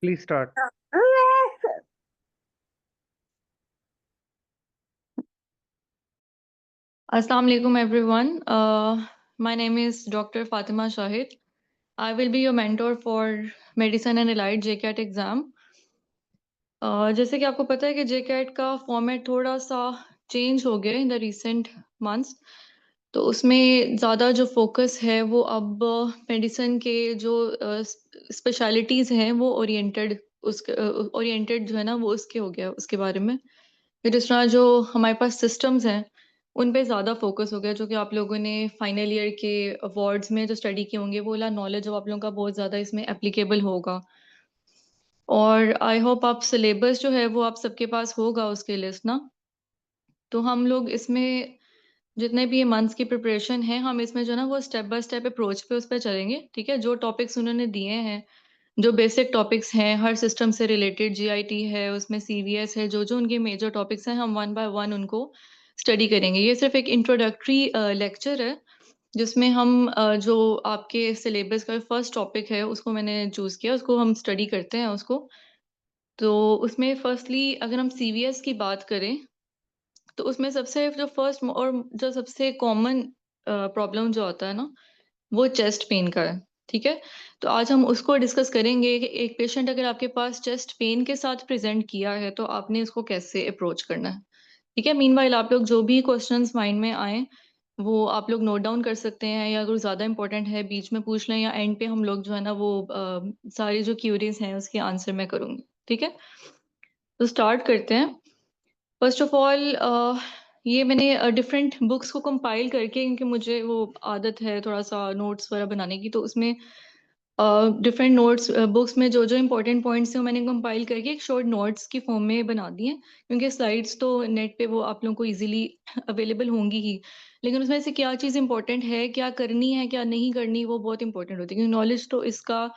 Please start. Assalamu alaikum everyone. My name is Dr. Fatima Shahid. I will be your mentor for Medicine and Allied JCAT exam. जैसे कि आपको पता है कि JCAT का format थोड़ा सा चेंज हो गया इन द रिसेंट मंथ्स, तो उसमें ज़्यादा जो फोकस है वो अब मेडिसिन के जो स्पेशलिटीज़ हैं वो ओरिएंटेड जो है ना वो उसके हो गया उसके बारे में। फिर जिस तरह जो हमारे पास सिस्टम्स हैं उन पे ज़्यादा फोकस हो गया, जो कि आप लोगों ने फाइनल ईयर के अवार्ड्स में जो स्टडी किए होंगे वो वाला नॉलेज अब आप लोगों का बहुत ज़्यादा इसमें एप्लीकेबल होगा। और आई होप आप सिलेबस जो है वो आप सबके पास होगा उसके लिस्ट ना। तो हम लोग इसमें जितने भी ये मंथ्स की प्रिपरेशन है हम इसमें जो है ना वो स्टेप बाय स्टेप अप्रोच पे उस पर चलेंगे। ठीक है, जो टॉपिक्स उन्होंने दिए हैं, जो बेसिक टॉपिक्स हैं हर सिस्टम से रिलेटेड, जीआईटी है उसमें, सीवीएस है, जो जो उनके मेजर टॉपिक्स हैं हम वन बाय वन उनको स्टडी करेंगे। ये सिर्फ एक इंट्रोडक्टरी लेक्चर है जिसमें हम जो आपके सिलेबस का फर्स्ट टॉपिक है उसको मैंने चूज़ किया, उसको हम स्टडी करते हैं उसको। तो उसमें फर्स्टली अगर हम सीवीएस की बात करें तो उसमें सबसे जो फर्स्ट और जो सबसे कॉमन प्रॉब्लम जो आता है ना वो चेस्ट पेन का है। ठीक है, तो आज हम उसको डिस्कस करेंगे कि एक पेशेंट अगर आपके पास चेस्ट पेन के साथ प्रेजेंट किया है तो आपने इसको कैसे अप्रोच करना है। ठीक है, मीनवाइल आप लोग जो भी क्वेश्चंस माइंड में आए वो आप लोग नोट डाउन कर सकते हैं, या अगर ज़्यादा इंपॉर्टेंट है बीच में पूछ लें, या एंड पे हम लोग जो है ना वो सारी जो क्यूरीज हैं उसके आंसर मैं करूँगी। ठीक है, तो स्टार्ट करते हैं। फर्स्ट ऑफ ऑल ये मैंने डिफरेंट बुक्स को कंपाइल करके, क्योंकि मुझे वो आदत है थोड़ा सा नोट्स वगैरह बनाने की, तो उसमें डिफरेंट नोट्स बुक्स में जो जो इंपॉर्टेंट पॉइंट्स हैं वो मैंने कंपाइल करके एक शॉर्ट नोट्स की फॉर्म में बना दिए, क्योंकि स्लाइड्स तो नेट पे वो आप लोगों को इजीली अवेलेबल होंगी ही, लेकिन उसमें से क्या चीज़ इंपॉर्टेंट है, क्या करनी है क्या नहीं करनी, वो बहुत इंपॉर्टेंट होती है, क्योंकि नॉलेज तो इसका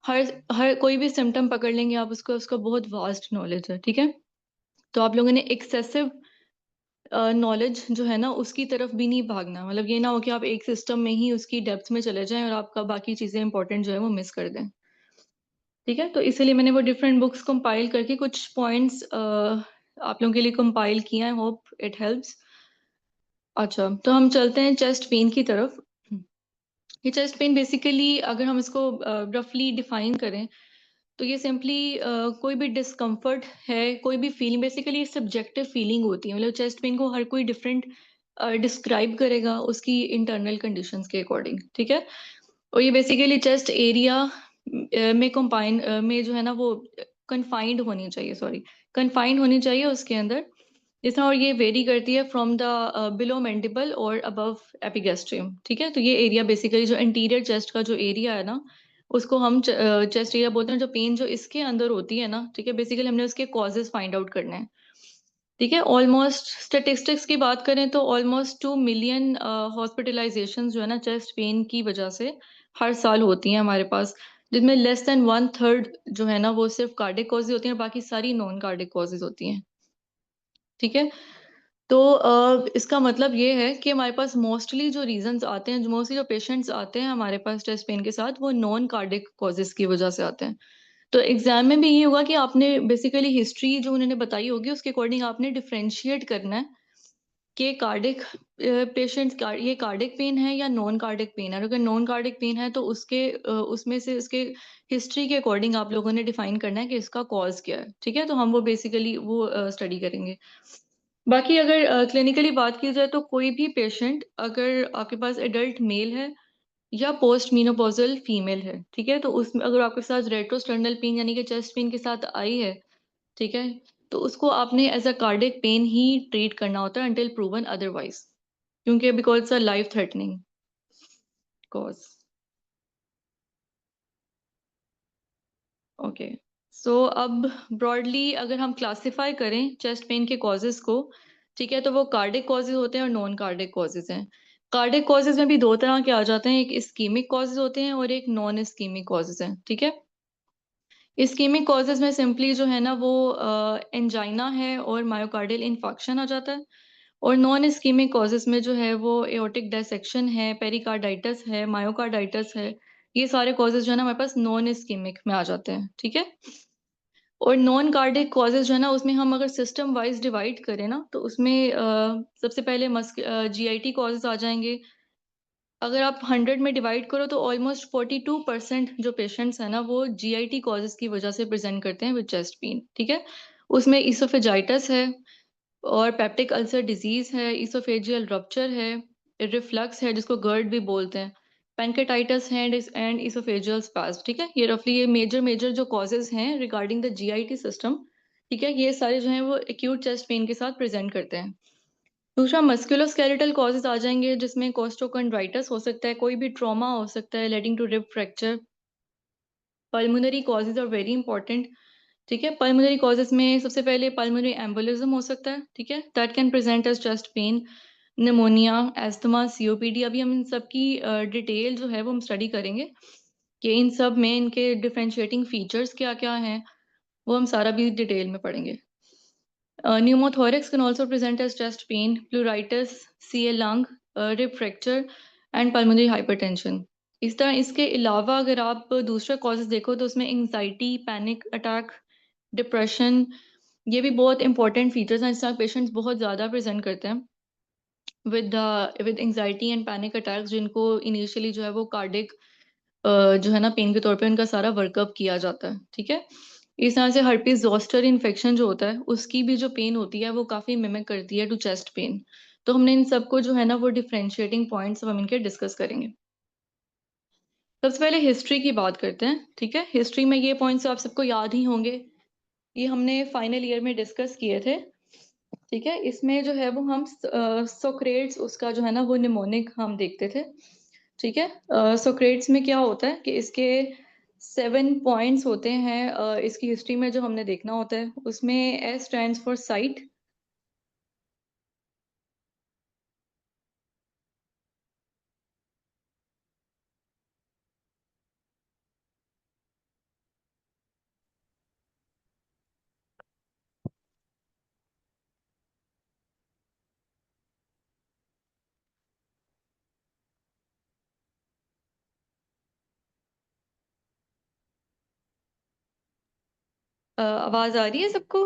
हर हर कोई भी सिम्टम पकड़ लेंगे आप उसका उसका बहुत वास्ट नॉलेज है। ठीक है, तो आप लोगों ने एक्सेसिव नॉलेज जो है ना उसकी तरफ भी नहीं भागना, मतलब ये ना हो कि आप एक सिस्टम में ही उसकी डेप्थ में चले जाएं और आपका बाकी चीज़ें इंपॉर्टेंट जो है वो मिस कर दें। ठीक है, तो इसीलिए मैंने वो डिफरेंट बुक्स कंपाइल करके कुछ पॉइंट्स आप लोगों के लिए कंपाइल किया है, होप इट हेल्प्स। अच्छा, तो हम चलते हैं चेस्ट पेन की तरफ। ये चेस्ट पेन बेसिकली अगर हम इसको रफली डिफाइन करें तो ये सिंपली कोई भी डिस्कम्फर्ट है, कोई भी फीलिंग, बेसिकली सब्जेक्टिव फीलिंग होती है, मतलब चेस्ट पेन को हर कोई डिफरेंट डिस्क्राइब करेगा उसकी इंटरनल कंडीशंस के अकॉर्डिंग। ठीक है, और ये बेसिकली चेस्ट एरिया में कंपाइन में जो है ना वो कन्फाइंड होनी चाहिए, सॉरी कन्फाइंड होनी चाहिए उसके अंदर, जिस तरह, और ये वेरी करती है फ्रॉम द बिलो मैंडिबल और अबव एपिगैस्ट्रियम। ठीक है, तो ये एरिया बेसिकली जो इंटीरियर चेस्ट का जो एरिया है ना उसको हम चेस्ट एरिया बोलते हैं। जो पेन जो इसके अंदर होती है ना, ठीक है, बेसिकली हमने उसके कॉजेज फाइंड आउट करने हैं। ठीक है, ऑलमोस्ट स्टेटिस्टिक्स की बात करें तो ऑलमोस्ट 2 मिलियन हॉस्पिटलाइजेशन जो है ना चेस्ट पेन की वजह से हर साल होती हैं हमारे पास, जिसमें लेस देन 1/3 जो है ना वो सिर्फ कार्डिक कॉजेज होती हैं, बाकी सारी नॉन कार्डिक कॉजेज होती हैं। ठीक है, तो इसका मतलब ये है कि हमारे पास मोस्टली जो रीजंस आते हैं, मोस्टली जो पेशेंट्स आते हैं हमारे पास चेस्ट पेन के साथ, वो नॉन कार्डिक कॉजेज की वजह से आते हैं। तो एग्जाम में भी ये होगा कि आपने बेसिकली हिस्ट्री जो उन्होंने बताई होगी उसके अकॉर्डिंग आपने डिफरेंशिएट करना है कि कार्डिक पेशेंट्स ये कार्डिक पेन है या नॉन कार्डिक पेन है। अगर नॉन कार्डिक पेन है तो उसमें से उसके हिस्ट्री के अकॉर्डिंग आप लोगों ने डिफाइन करना है कि इसका कॉज क्या है। ठीक है, तो हम वो बेसिकली वो स्टडी करेंगे। बाकी अगर क्लिनिकली बात की जाए तो कोई भी पेशेंट अगर आपके पास एडल्ट मेल है या पोस्ट मीनोपॉजल फीमेल है, ठीक है, तो उसमें अगर आपके साथ रेट्रोस्टर्नल पेन यानी कि चेस्ट पेन के साथ आई है, ठीक है, तो उसको आपने एज अ कार्डिक पेन ही ट्रीट करना होता है अंटिल प्रूवन अदरवाइज, क्योंकि because it's a life threatening cause. Okay, so अब ब्रॉडली अगर हम क्लासिफाई करें चेस्ट पेन के कॉजेज को, ठीक है, तो वो कार्डिक कॉजेज होते हैं और नॉन कार्डिक कॉजेज हैं। कार्डिक कॉजेज में भी दो तरह के आ जाते हैं, एक इस्कीमिक कॉजेज होते हैं और एक नॉन इस्कीमिक कॉजेज हैं। ठीक है, इस्कीमिक कॉजेज में सिंपली जो है ना वो एंजाइना है और मायोकार्डियल इन्फेक्शन आ जाता है, और नॉन इस्कीमिक कॉजेज में जो है वो एओर्टिक डायसेक्शन है, पेरिकार्डाइटिस है, मायोकार्डाइटिस है। ये सारे कॉजेज जो है ना हमारे पास नॉन इस्कीमिक में आ जाते हैं। ठीक है, और नॉन कार्डिक कॉजेज जो है ना, उसमें हम अगर सिस्टम वाइज डिवाइड करें ना, तो उसमें सबसे पहले जीआईटी कॉजेज आ जाएंगे। अगर आप 100 में डिवाइड करो तो ऑलमोस्ट 42% जो पेशेंट्स हैं ना, वो जीआईटी कॉजेज की वजह से प्रेजेंट करते हैं विद चेस्ट पेन। ठीक है, उसमें इसोफेजाइटिस है, और पेप्टिक अल्सर डिजीज है, इसोफेजियल रप्चर है, रिफ्लक्स है जिसको गर्ड भी बोलते हैं, पैनकेटाइटिस है एंड इसोफेजियल स्पाज्म। ठीक है, ये रफली ये मेजर मेजर जो कॉजेज हैं रिगार्डिंग द जीआईटी सिस्टम। ठीक है, ये सारे जो हैं वो एक्यूट चेस्ट पेन के साथ प्रेजेंट करते हैं। दूसरा मस्कुलोस्केलेटल कॉजेज आ जाएंगे, जिसमें कोस्टोकॉन्ड्राइटिस हो सकता है, कोई भी ट्रॉमा हो सकता है leading to rib fracture. Pulmonary causes are very important. ठीक है, पल्मोनरी कॉजेज में सबसे पहले पल्मोनरी एम्बोलिज्म हो सकता है। ठीक है, that can present as chest pain, pneumonia, asthma, COPD. अभी हम इन सब की डिटेल जो है वो हम स्टडी करेंगे कि इन सब में इनके डिफरेंशिएटिंग फीचर्स क्या क्या हैं, वो हम सारा भी डिटेल में पढ़ेंगे। Pneumothorax can also present as chest pain, pleuritis, CA lung, rib fracture and pulmonary hypertension. इस तरह इसके अलावा अगर आप दूसरे कॉजेज देखो तो उसमें एंजाइटी, पैनिक अटैक, डिप्रेशन, ये भी बहुत इंपॉर्टेंट फीचर्स हैं जिसका पेशेंट्स बहुत ज़्यादा प्रेजेंट करते हैं with anxiety and panic attacks, जिनको इनिशियली जो है वो कार्डिक जो है ना पेन के तौर पे उनका सारा वर्कअप किया जाता है। ठीक है, इस तरह से हर्पीज जोस्टर इन्फेक्शन जो होता है उसकी भी जो पेन होती है वो काफ़ी मिमिक करती है टू चेस्ट पेन। तो हमने इन सबको जो है ना वो डिफरेंशिएटिंग पॉइंट्स हम इनके डिस्कस करेंगे। सबसे पहले हिस्ट्री की बात करते हैं। ठीक है, हिस्ट्री में ये पॉइंट्स आप सबको याद ही होंगे, ये हमने फाइनल ईयर में डिस्कस किए थे। ठीक है, इसमें जो है वो हम सोक्रेट्स उसका जो है ना वो निमोनिक हम देखते थे। ठीक है, सोक्रेट्स में क्या होता है कि इसके 7 पॉइंट्स होते हैं। इसकी हिस्ट्री में जो हमने देखना होता है उसमें एस स्टैंड्स फॉर साइट। आवाज आ रही है सबको?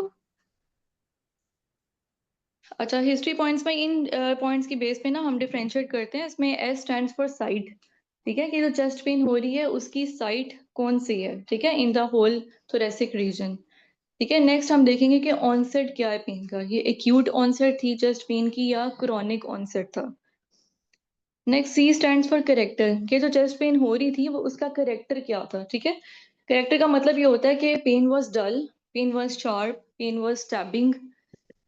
अच्छा, हिस्ट्री पॉइंट्स में इन पॉइंट्स की बेस पे ना हम डिफरेंशिएट करते हैं। इसमें एस स्टैंड्स फॉर साइट। ठीक है, कि जो चेस्ट पेन हो रही है उसकी साइट कौन सी है। ठीक है, in the whole thoracic region. ठीक है, नेक्स्ट हम देखेंगे कि ऑनसेट क्या है पेन का, ये एक्यूट ऑनसेट थी चेस्ट पेन की या क्रोनिक ऑनसेट था। Next C stands for character, कि जो चेस्ट पेन हो रही थी वो उसका करेक्टर क्या था। ठीक है, करेक्टर का मतलब ये होता है कि pain was dull, pain was sharp, pain was stabbing.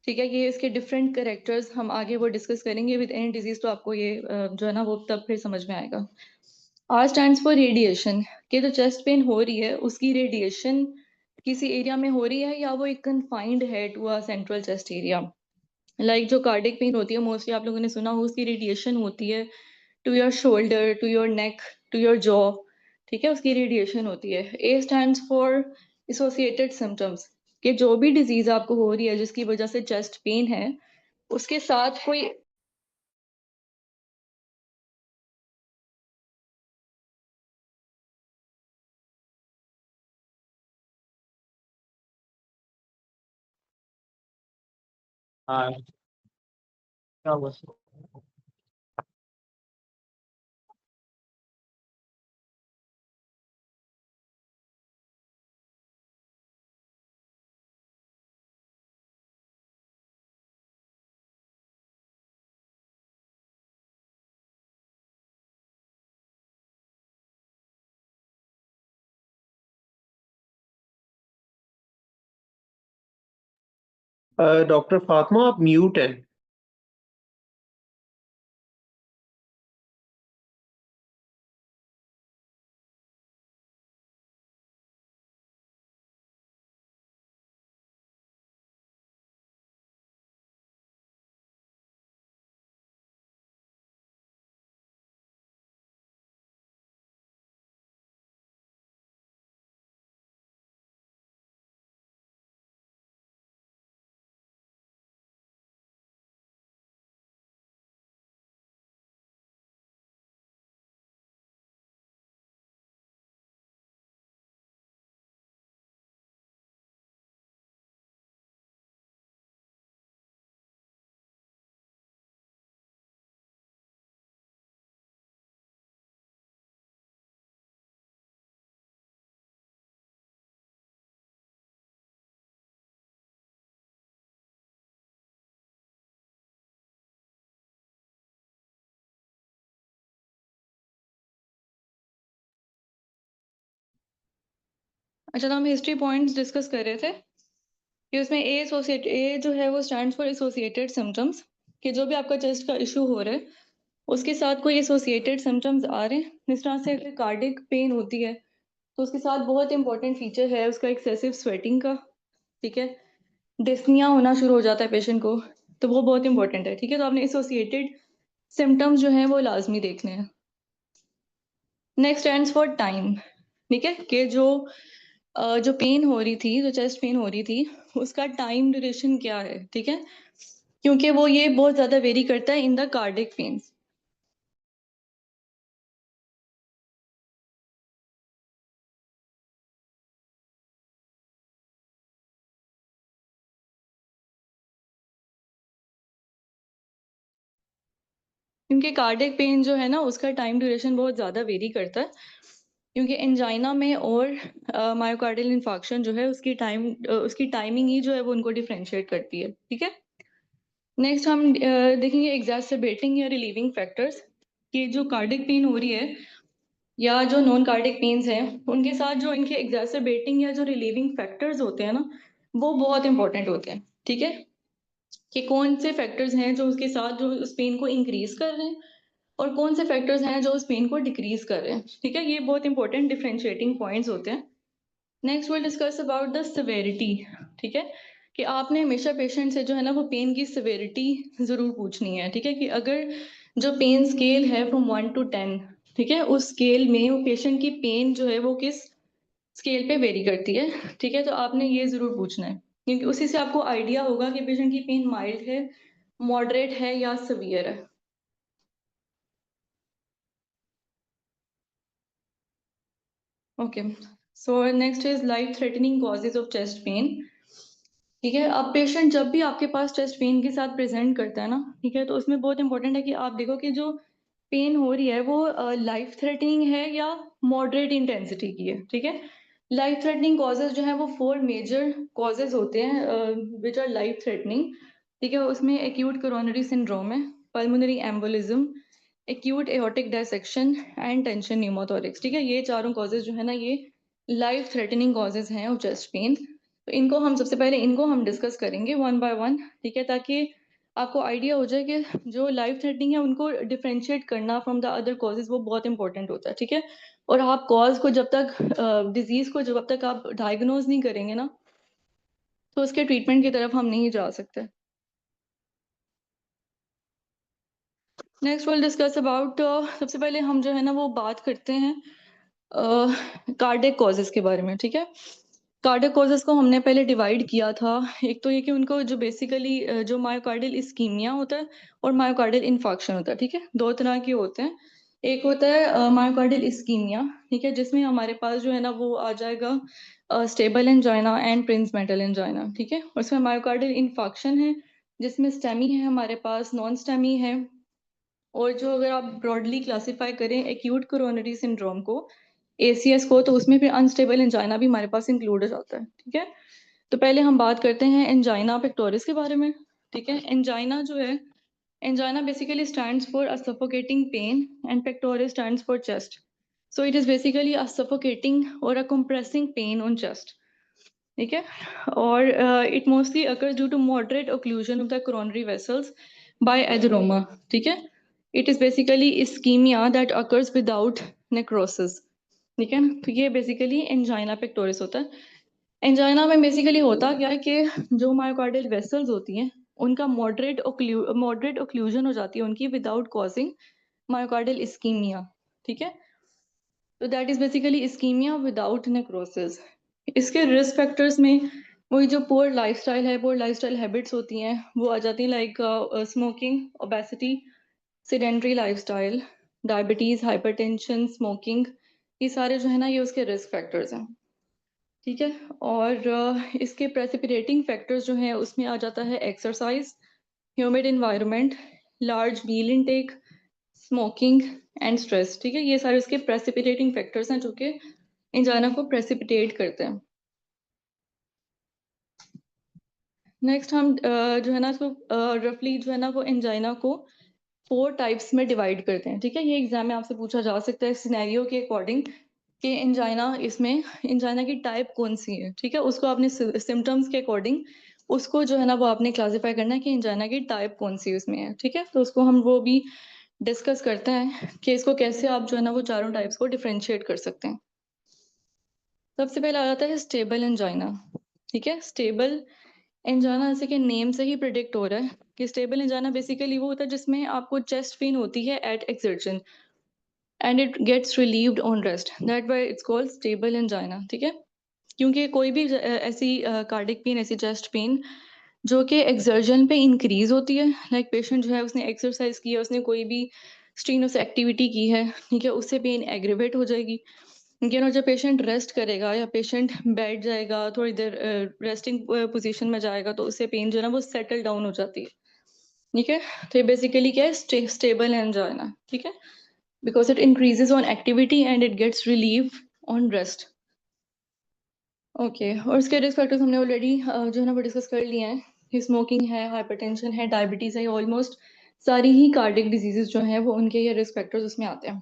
ठीक है, ये इसके डिफरेंट करेक्टर्स हम आगे वो डिस्कस करेंगे विद एनी डिजीज, तो आपको ये जो है ना वो तब फिर समझ में आएगा। आर स्टैंड्स फॉर रेडिएशन, कि जो चेस्ट पेन हो रही है उसकी रेडिएशन किसी एरिया में हो रही है या वो एक कन्फाइंड है to a central chest area. Like जो कार्डिक पेन होती है मोस्टली आप लोगों ने सुना हो, उसकी रेडिएशन होती है to your shoulder, to your neck, to your jaw. ठीक है, उसकी रेडिएशन होती है। A stands for associated symptoms, कि जो भी डिजीज आपको हो रही है जिसकी वजह से चेस्ट पेन है उसके साथ कोई हाँ, क्या हुआ? डॉक्टर फातिमा, आप म्यूट हैं। अच्छा, तो हम हिस्ट्री पॉइंट्स डिस्कस कर रहे थे कि उसमें ए जो है वो स्टैंड्स फॉर एसोसिएटेड सिम्टम्स, कि जो भी आपका चेस्ट का इशू हो रहा है उसके साथ कोई एसोसिएटेड सिम्टम्स आ रहे हैं। जिस तरह से अगर कार्डिक पेन होती है तो उसके साथ बहुत इंपॉर्टेंट फीचर है उसका एक्सेसिव स्वेटिंग का, ठीक है। डिस्निया होना शुरू हो जाता है पेशेंट को, तो वो बहुत इंपॉर्टेंट है, ठीक है। तो आपने एसोसिएटेड सिम्टम्स जो हैं वो लाजमी देखने हैं। नेक्स्ट स्टैंड्स फॉर टाइम, ठीक है, कि जो पेन हो रही थी, जो चेस्ट पेन हो रही थी, उसका टाइम ड्यूरेशन क्या है, ठीक है, क्योंकि वो ये बहुत ज़्यादा वेरी करता है इन द कार्डिक पेन्स। क्योंकि कार्डिक पेन जो है ना उसका टाइम ड्यूरेशन बहुत ज़्यादा वेरी करता है, क्योंकि एंजाइना में और मायोकार्डियल इन्फार्क्शन जो है उसकी टाइमिंग ही जो है वो उनको डिफरेंशिएट करती है, ठीक है। नेक्स्ट हम देखेंगे एग्जैस्टरबेटिंग या रिलीविंग फैक्टर्स, कि जो कार्डिक पेन हो रही है या जो नॉन कार्डिक पेन्स हैं उनके साथ जो इनके एग्जैस्टरबेटिंग या जो रिलीविंग फैक्टर्स होते हैं ना वो बहुत इंपॉर्टेंट होते हैं, ठीक है। कि कौन से फैक्टर्स हैं जो उसके साथ जो उस पेन को इंक्रीज कर रहे हैं और कौन से फैक्टर्स हैं जो उस पेन को डिक्रीज कर रहे हैं, ठीक है। ये बहुत इंपॉर्टेंट डिफरेंशिएटिंग पॉइंट्स होते हैं। Next will discuss about the severity, ठीक है, कि आपने हमेशा पेशेंट से जो है ना वो पेन की सिवेरिटी ज़रूर पूछनी है, ठीक है। कि अगर जो पेन स्केल है फ्रॉम 1 to 10, ठीक है, उस स्केल में वो पेशेंट की पेन जो है वो किस स्केल पे वेरी करती है, ठीक है। तो आपने ये ज़रूर पूछना है, क्योंकि उसी से आपको आइडिया होगा कि पेशेंट की पेन माइल्ड है, मॉडरेट है या सीवियर है। Okay, so next is life threatening causes of chest pain, ठीक है। अब पेशेंट जब भी आपके पास चेस्ट पेन के साथ प्रेजेंट करता है ना, ठीक है, तो उसमें बहुत इंपॉर्टेंट है कि आप देखो कि जो पेन हो रही है वो लाइफ थ्रेटनिंग है या मॉडरेट इंटेंसिटी की है, ठीक है। लाइफ थ्रेटनिंग कॉजेज जो है वो 4 मेजर कॉजेज होते हैं विच आर लाइफ थ्रेटनिंग, ठीक है। उसमें एक्यूट कोरोनरी सिंड्रोम है, pulmonary embolism, acute aortic dissection and tension pneumothorax, ठीक है। ये चारों कॉजेज जो है ना ये लाइफ थ्रेटनिंग कॉजेज हैं ऑफ चेस्ट पेन। तो इनको हम सबसे पहले इनको हम डिस्कस करेंगे वन बाय वन, ठीक है, ताकि आपको आइडिया हो जाए कि जो लाइफ थ्रेटनिंग है उनको डिफरेंशिएट करना फ्रॉम द अदर कॉजेज वो बहुत इंपॉर्टेंट होता है, ठीक है। और आप कॉज को जब तक डिजीज को जब तक आप डायग्नोज नहीं करेंगे ना तो उसके ट्रीटमेंट की तरफ हम नहीं जा सकते। नेक्स्ट विल डिस्कस अबाउट, सबसे पहले हम जो है ना वो बात करते हैं कार्डियक कॉजेज के बारे में, ठीक है। कार्डियक कॉजेज को हमने पहले डिवाइड किया था, एक तो ये कि उनको जो बेसिकली जो मायोकार्डियल इस्कीमिया होता है और मायोकार्डियल इन्फार्क्शन होता है, ठीक है, दो तरह के होते हैं। एक होता है मायोकार्डियल इस्कीमिया, ठीक है, जिसमें हमारे पास जो है ना वो आ जाएगा stable angina and Prince metal angina, ठीक है। उसमें मायोकार्डियल इन्फार्क्शन है जिसमें स्टेमी है हमारे पास, नॉन स्टेमी है। और जो अगर आप ब्रॉडली क्लासिफाई करें एक्यूट कोरोनरी सिंड्रोम को, एसीएस को, तो उसमें फिर अनस्टेबल एंजाइना भी हमारे पास इंक्लूड हो जाता है, ठीक है। तो पहले हम बात करते हैं एंजाइना पेक्टोरिस के बारे में, ठीक है। एंजाइना जो है, angina basically stands for a suffocating pain and pectoris stands for chest. So it is basically a suffocating और a compressing pain on chest, ठीक है। और it mostly occurs due to moderate occlusion of the coronary vessels by atheroma, ठीक है। It is basically ischaemia that occurs without necrosis, ठीक है। तो ये बेसिकली एंजाइना पेक्टोरिस होता है। एंजाइना में बेसिकली होता क्या है कि जो मायोकार्डियल वेसल्स होती हैं उनका मॉडरेट ओक्लूजन हो जाती है उनकी विदाउट कॉजिंग मायोकार्डियल इस्कीमिया, ठीक है। तो that is basically ischaemia without necrosis. इसके रिस्क फैक्टर्स में वही जो पुअर लाइफस्टाइल है, पुअर लाइफस्टाइल हैबिट्स होती हैं वो आ जाती हैं, like smoking, obesity, sedentary lifestyle, diabetes, hypertension, smoking, ये सारे जो है ना ये उसके रिस्क फैक्टर्स हैं, ठीक है। और इसके प्रेसिपिटेटिंग फैक्टर्स जो हैं उसमें आ जाता है exercise, humid environment, large meal intake, smoking and stress, ठीक है। ये सारे उसके प्रेसिपिटेटिंग फैक्टर्स हैं जो कि एंजाइना को प्रेसिपिटेट करते हैं। नेक्स्ट हम जो है ना इसको रफली जो है ना वो एंजाइना को 4 टाइप्स में डिवाइड करते हैं, ठीक है। ये एग्जाम में आपसे पूछा जा सकता है सिनेरियो के अकॉर्डिंग कि एंजाइना, इसमें एंजाइना की टाइप कौन सी है, ठीक है, उसको आपने सिम्टम्स के अकॉर्डिंग उसको जो है ना वो आपने क्लासिफाई करना है कि एंजाइना की टाइप कौन सी उसमें है, ठीक है। तो उसको हम वो भी डिस्कस करते हैं कि इसको कैसे आप जो है ना वो चारों टाइप्स को डिफ्रेंशिएट कर सकते हैं। सबसे पहले आ जाता है स्टेबल एंजाइना, ठीक है। स्टेबल एंजाइना जैसे कि नेम से ही प्रिडिक्ट हो रहा है कि स्टेबल एंजाइना बेसिकली वो होता है जिसमें आपको चेस्ट पेन होती है at exertion and it gets relieved on rest, that why it's called stable angina, ठीक है। क्योंकि कोई भी ऐसी कार्डिक पेन, ऐसी चेस्ट पेन जो कि एक्सर्जन पे इंक्रीज होती है, लाइक पेशेंट जो है उसने एक्सरसाइज की है, उसने कोई भी स्ट्रीनुअस एक्टिविटी की है, ठीक है, उससे पेन एग्रीवेट हो जाएगी। ठीक है ना, जब पेशेंट रेस्ट करेगा या पेशेंट बैठ जाएगा, थोड़ी देर रेस्टिंग पोजीशन में जाएगा, तो उससे पेन जो है ना वो सेटल डाउन हो जाती है, ठीक है। तो ये बेसिकली क्या है, स्टेबल एंजाइना, ठीक है, because it increases on activity and it gets relieve on rest. Okay, और इसके रिस्क फैक्टर्स हमने ऑलरेडी जो है ना वो डिस्कस कर लिए हैं। स्मोकिंग है, हाइपरटेंशन है, डायबिटीज है, ऑलमोस्ट सारी ही कार्डियक डिजीजेस जो हैं वो उनके ये रिस्क फैक्टर्स उसमें आते हैं।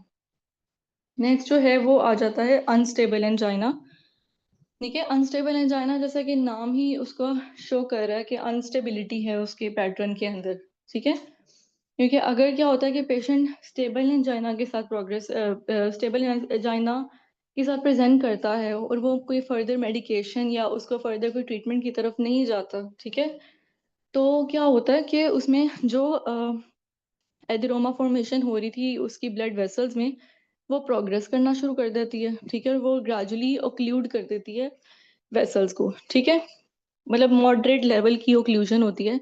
नेक्स्ट जो है वो आ जाता है अनस्टेबल एंजाइना, ठीक है। अनस्टेबल एंजाइना जैसा कि नाम ही उसको शो कर रहा है कि अनस्टेबिलिटी है उसके पैटर्न के अंदर, ठीक है। क्योंकि अगर क्या होता है कि पेशेंट स्टेबल एंजाइना के साथ स्टेबल एंजाइना के साथ प्रेजेंट करता है और वो कोई फर्दर मेडिकेशन या उसको फर्दर कोई ट्रीटमेंट की तरफ नहीं जाता, ठीक है, तो क्या होता है कि उसमें जो एडिनोमा फॉर्मेशन हो रही थी उसकी ब्लड वेसल्स में, वो प्रोग्रेस करना शुरू कर देती है, ठीक है, और वो ग्रेजुअली ओक्लूड कर देती है वेसल्स को, ठीक है, मतलब मॉडरेट लेवल की ओक्लूजन होती है,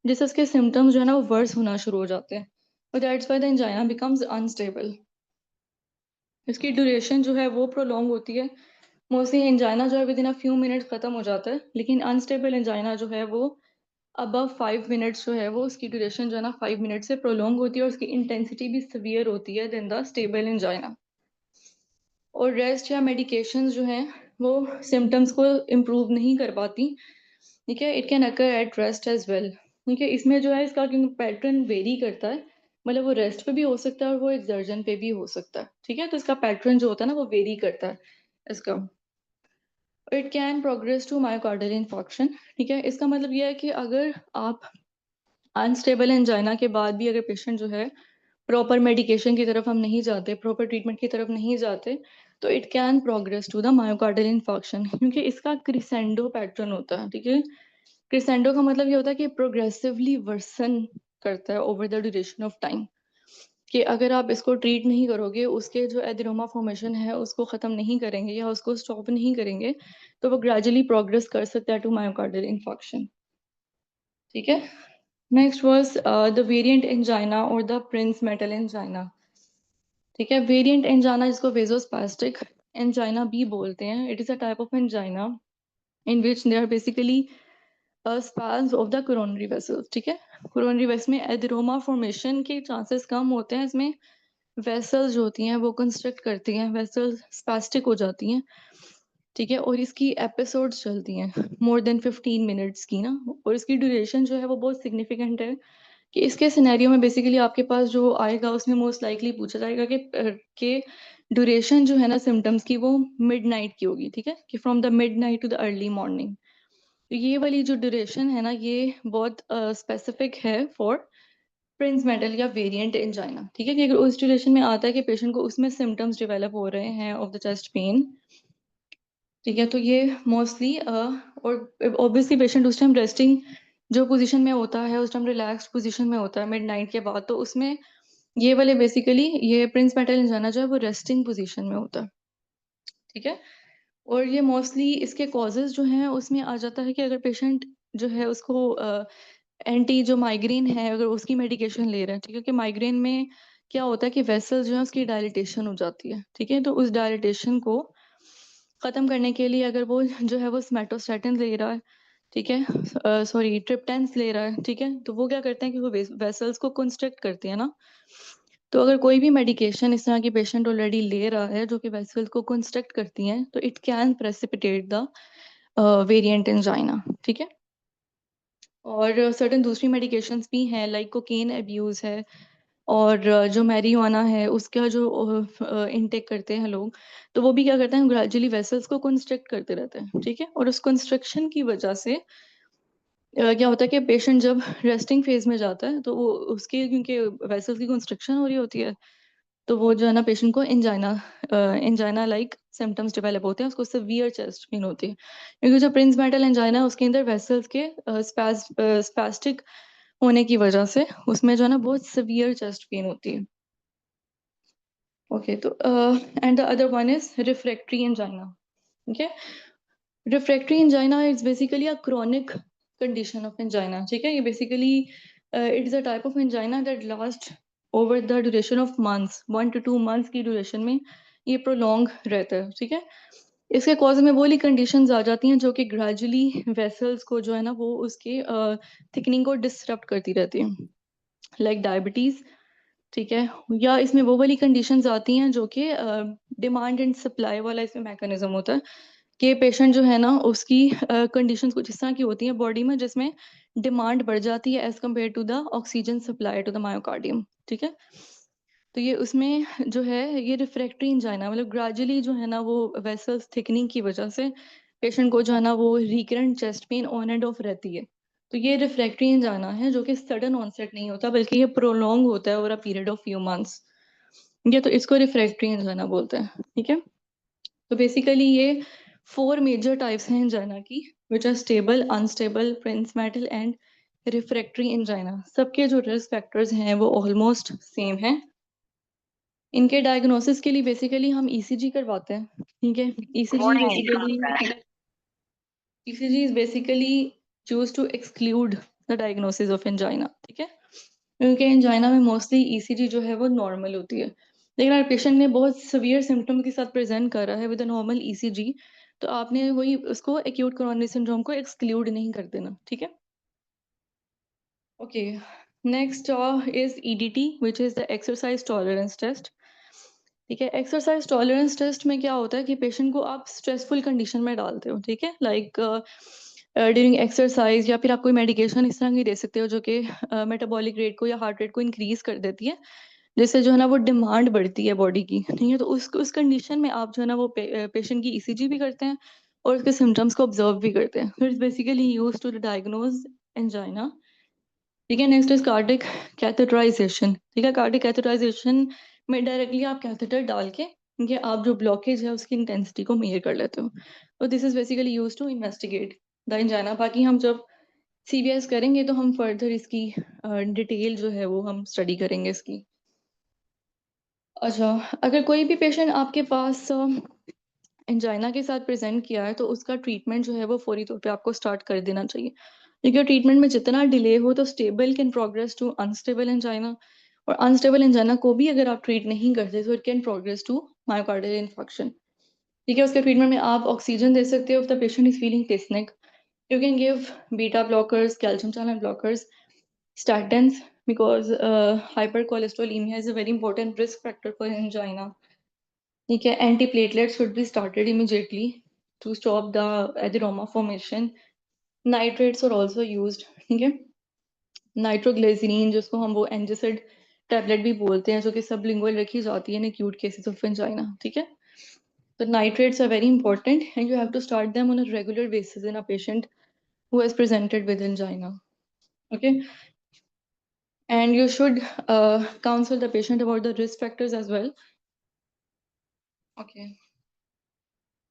जिससे उसके सिम्टम्स जो है ना वो वर्स होना शुरू हो जाते हैं, और that's why the angina becomes unstable. इसकी ड्यूरेशन जो है वो प्रोलॉन्ग होती है। मोस्टली एंजाइना जो है with in a few minutes खत्म हो जाता है, लेकिन अनस्टेबल एंजाइना जो है वो अबव 5 मिनट्स जो है वो उसकी ड्यूरेशन जो है ना 5 मिनट से प्रोलॉन्ग होती है, और उसकी इंटेंसिटी भी सिवियर होती है देन द स्टेबल एंजाइना। और रेस्ट या मेडिकेशन जो हैं वो सिम्टम्स को इम्प्रूव नहीं कर पाती, ठीक है, it can occur at rest as well, ठीक है। इसमें जो है इसका क्योंकि पैटर्न वेरी करता है, मतलब वो रेस्ट पे भी हो सकता है और वो एक्सर्जन पे भी हो सकता है, ठीक है, तो इसका पैटर्न जो होता है ना वो वेरी करता है इसका। It can progress to myocardial infarction, ठीक है। इसका मतलब ये है कि अगर आप अनस्टेबल एंजाइना के बाद भी अगर पेशेंट जो है प्रॉपर मेडिकेशन की तरफ हम नहीं जाते, प्रॉपर ट्रीटमेंट की तरफ नहीं जाते, तो it can progress to the myocardial infarction, क्योंकि इसका क्रिसेंडो पैटर्न होता है, ठीक है। क्रिसेंडो का मतलब ये होता है कि प्रोग्रेसिवली वर्सन करता है over the duration of time, कि अगर आप इसको ट्रीट नहीं करोगे, उसके जो एडिनोमा फॉर्मेशन है उसको ख़त्म नहीं करेंगे या उसको स्टॉप नहीं करेंगे, तो वो ग्रेजुअली प्रोग्रेस कर सकता है टू मायोकार्डियल इन्फॉक्शन, ठीक है। Next was the variant angina और द प्रिंस मेटल एंजाइना, ठीक है। वेरिएंट एंजाइना जिसको वेजोस्पास्टिक एंजाइना भी बोलते हैं, it is a type of angina in which they are basically spells of the coronary vessels, ठीक है। कोरोनरी वेसल्स में एडिनोमा फॉर्मेशन के चांसेस कम होते हैं, इसमें वेसल्स जो होती हैं वो कंस्ट्रक्ट करती हैं, वेसल्स स्पास्टिक हो जाती हैं, ठीक है, और इसकी एपिसोड्स चलती हैं मोर देन 15 मिनट्स की ना, और इसकी ड्यूरेशन जो है वो बहुत सिग्निफिकेंट है, कि इसके सिनेरियो में बेसिकली आपके पास जो आएगा उसमें मोस्ट लाइकली पूछा जाएगा कि ड्यूरेशन जो है ना सिम्टम्स की वो मिडनाइट की होगी, ठीक है, कि from the midnight to the early morning. तो ये वाली जो ड्यूरेशन है ना ये बहुत स्पेसिफिक है फॉर प्रिंस मेटल या वेरिएंट एंजाइना, ठीक है, कि अगर उस ड्यूरेशन में आता है कि पेशेंट को उसमें सिम्टम्स डेवलप हो रहे हैं ऑफ द चेस्ट पेन, ठीक है, तो ये मोस्टली और ऑब्वियसली पेशेंट उस टाइम रेस्टिंग जो पोजीशन में होता है, उस टाइम रिलैक्स्ड पोजीशन में होता है मिडनाइट के बाद, तो उसमें ये वाले बेसिकली ये प्रिंस मेटल एंजाइना जो है वो रेस्टिंग पोजीशन में होता है, ठीक है। और ये मोस्टली इसके कॉजेज जो हैं उसमें आ जाता है कि अगर पेशेंट जो है उसको एंटी जो माइग्रेन है अगर उसकी मेडिकेशन ले रहा है, ठीक है, कि माइग्रेन में क्या होता है कि वेसल जो है उसकी डायलिटेशन हो जाती है, ठीक है, तो उस डायलिटेशन को खत्म करने के लिए अगर वो जो है वो स्मेटोस्टेटिन ले रहा है, ठीक है, सॉरी ट्रिप्टेंस ले रहा है, ठीक है, तो वो क्या करते हैं कि वो वेसल्स को कंस्ट्रक्ट करती है ना, तो अगर कोई भी मेडिकेशन इस तरह की पेशेंट ऑलरेडी ले रहा है जो कि वेसल्स को कंस्ट्रक्ट करती हैं, तो it can precipitate the variant angina, ठीक है। और सर्टेन दूसरी मेडिकेशंस भी हैं लाइक कोकेन अब्यूज है, और जो मैरिजुआना है उसका जो इनटेक करते हैं लोग, तो वो भी क्या करते हैं, ग्रेजुअली वेसल्स को कंस्ट्रक्ट करते रहते हैं, ठीक है। और उस कंस्ट्रक्शन की वजह से क्या होता है कि पेशेंट जब रेस्टिंग फेज में जाता है तो वो उसके, क्योंकि वेसल्स की कंस्ट्रक्शन हो रही होती है, तो वो जो है ना पेशेंट को एंजाइना लाइक सिम्टम्स डेवलप होते हैं, उसको सिवियर चेस्ट पेन होती है, क्योंकि जो प्रिंस मेटल एंजाइना है उसके अंदर वेसल्स के स्पैस्टिक होने की वजह से उसमें जो है ना बहुत सिवियर चेस्ट पेन होती है। ओके, तो and the other one is refractory angina. Okay, refractory angina is basically a chronic condition of angina, ठीक है। ये basically it is a type of angina that last over the duration of months, 1 to 2 months की duration में ये prolong रहता है, ठीक है। इसके कॉज में वो वाली कंडीशंस आ जाती हैं जो कि ग्रेजुअली वेसल्स को जो है ना वो उसके थिकनिंग को डिसरप्ट करती रहती है, लाइक डायबिटीज, ठीक है। या इसमें वो वाली कंडीशंस आती हैं जो कि डिमांड एंड सप्लाई वाला इसमें मैकेनिज्म होता है, कि पेशेंट जो है ना उसकी कंडीशंस कुछ इस तरह की होती हैं बॉडी में जिसमें डिमांड बढ़ जाती है as compare to the oxygen supply to the myocardium, ठीक है। तो ये उसमें जो है ये रिफ्रैक्टरी एंजाइना, मतलब ग्रेजुअली जो है ना वो वेसल्स थिकनिंग की वजह से पेशेंट को जो है ना वो recurrent chest pain on end of रहती है। तो ये रिफ्रैक्टरी एंजाइना है जो कि सडन ऑनसेट नहीं होता बल्कि ये प्रोलॉन्ग होता है over a period of few months. ये तो इसको रिफ्रैक्टरी एंजाइना बोलते हैं, ठीक है। तो बेसिकली ये 4 मेजर टाइप्स हैं एंजाइना की, which are stable, unstable, Prinzmetal and refractory angina. सबके जो रिस्क फैक्टर्स हैं वो ऑलमोस्ट सेम हैं। इनके डायग्नोसिस के लिए बेसिकली हम ईसीजी करवाते हैं, ठीक है। ECG is basically choose to exclude the diagnosis of angina, ठीक है, क्योंकि एंजाइना में मोस्टली ईसीजी जो है वो नॉर्मल होती है। लेकिन अगर पेशेंट ने बहुत सीवियर सिम्टम के साथ प्रेजेंट करा है विद अ नॉर्मल ईसीजी, तो आपने वही उसको एक्यूट कोरोनरी सिंड्रोम को एक्सक्लूड नहीं कर देना, ठीक है। Okay, next is EDT, which is the exercise tolerance test, ठीक है। एक्सरसाइज टॉलरेंस टेस्ट में क्या होता है कि पेशेंट को आप स्ट्रेसफुल कंडीशन में डालते हो, ठीक है, लाइक ड्यूरिंग एक्सरसाइज, या फिर आप कोई मेडिकेशन इस तरह की दे सकते हो जो कि मेटाबॉलिक रेट को या हार्ट रेट को इंक्रीज कर देती है, जिससे जो है ना वो डिमांड बढ़ती है बॉडी की, ठीक है। तो उस कंडीशन में आप जो है ना वो पेशेंट की ईसीजी भी करते हैं और उसके सिम्टम्स को ऑब्जर्व भी करते हैं। It's basically use to diagnose angina, ठीक है। नेक्स्ट इज कार्डिक कैथेटराइजेशन, ठीक है। कार्डिक कैथेटराइजेशन में डायरेक्टली आप कैथेटर डाल के ये आप जो ब्लॉकेज है उसकी इंटेंसिटी को मेजर कर लेते हो। तो this is basically use to investigate the angina. बाकी हम जब सीबीएस करेंगे तो हम फर्दर इसकी डिटेल जो है वो हम स्टडी करेंगे इसकी। अच्छा, अगर कोई भी पेशेंट आपके पास एंजाइना के साथ प्रेजेंट किया है तो उसका ट्रीटमेंट जो है वो फौरी तौर पे आपको स्टार्ट कर देना चाहिए, क्योंकि ट्रीटमेंट में जितना डिले हो तो stable can progress to unstable angina, और अनस्टेबल एंजाइना को भी अगर आप ट्रीट नहीं करते तो it can progress to myocardial infection, ठीक है। उसके ट्रीटमेंट में आप ऑक्सीजन दे सकते हो if the patient is feeling dyspneic, you can give beta blockers, calcium channel blockers, statins, because hypercholesterolemia is a very important risk factor for angina, ठीक है। antiplatelets should be started immediately to stop the adenoma formation. Nitrates are also used, ठीक है। Nitroglycerine जिसको हम वो एंजासिड tablet भी बोलते हैं जो कि सबलिंगुअल रखी जाती है इन acute cases of angina, ठीक है। तो nitrates are very important and you have to start them on a regular basis in a patient who has presented with angina, okay. And you should counsel the patient about the risk factors as well, okay.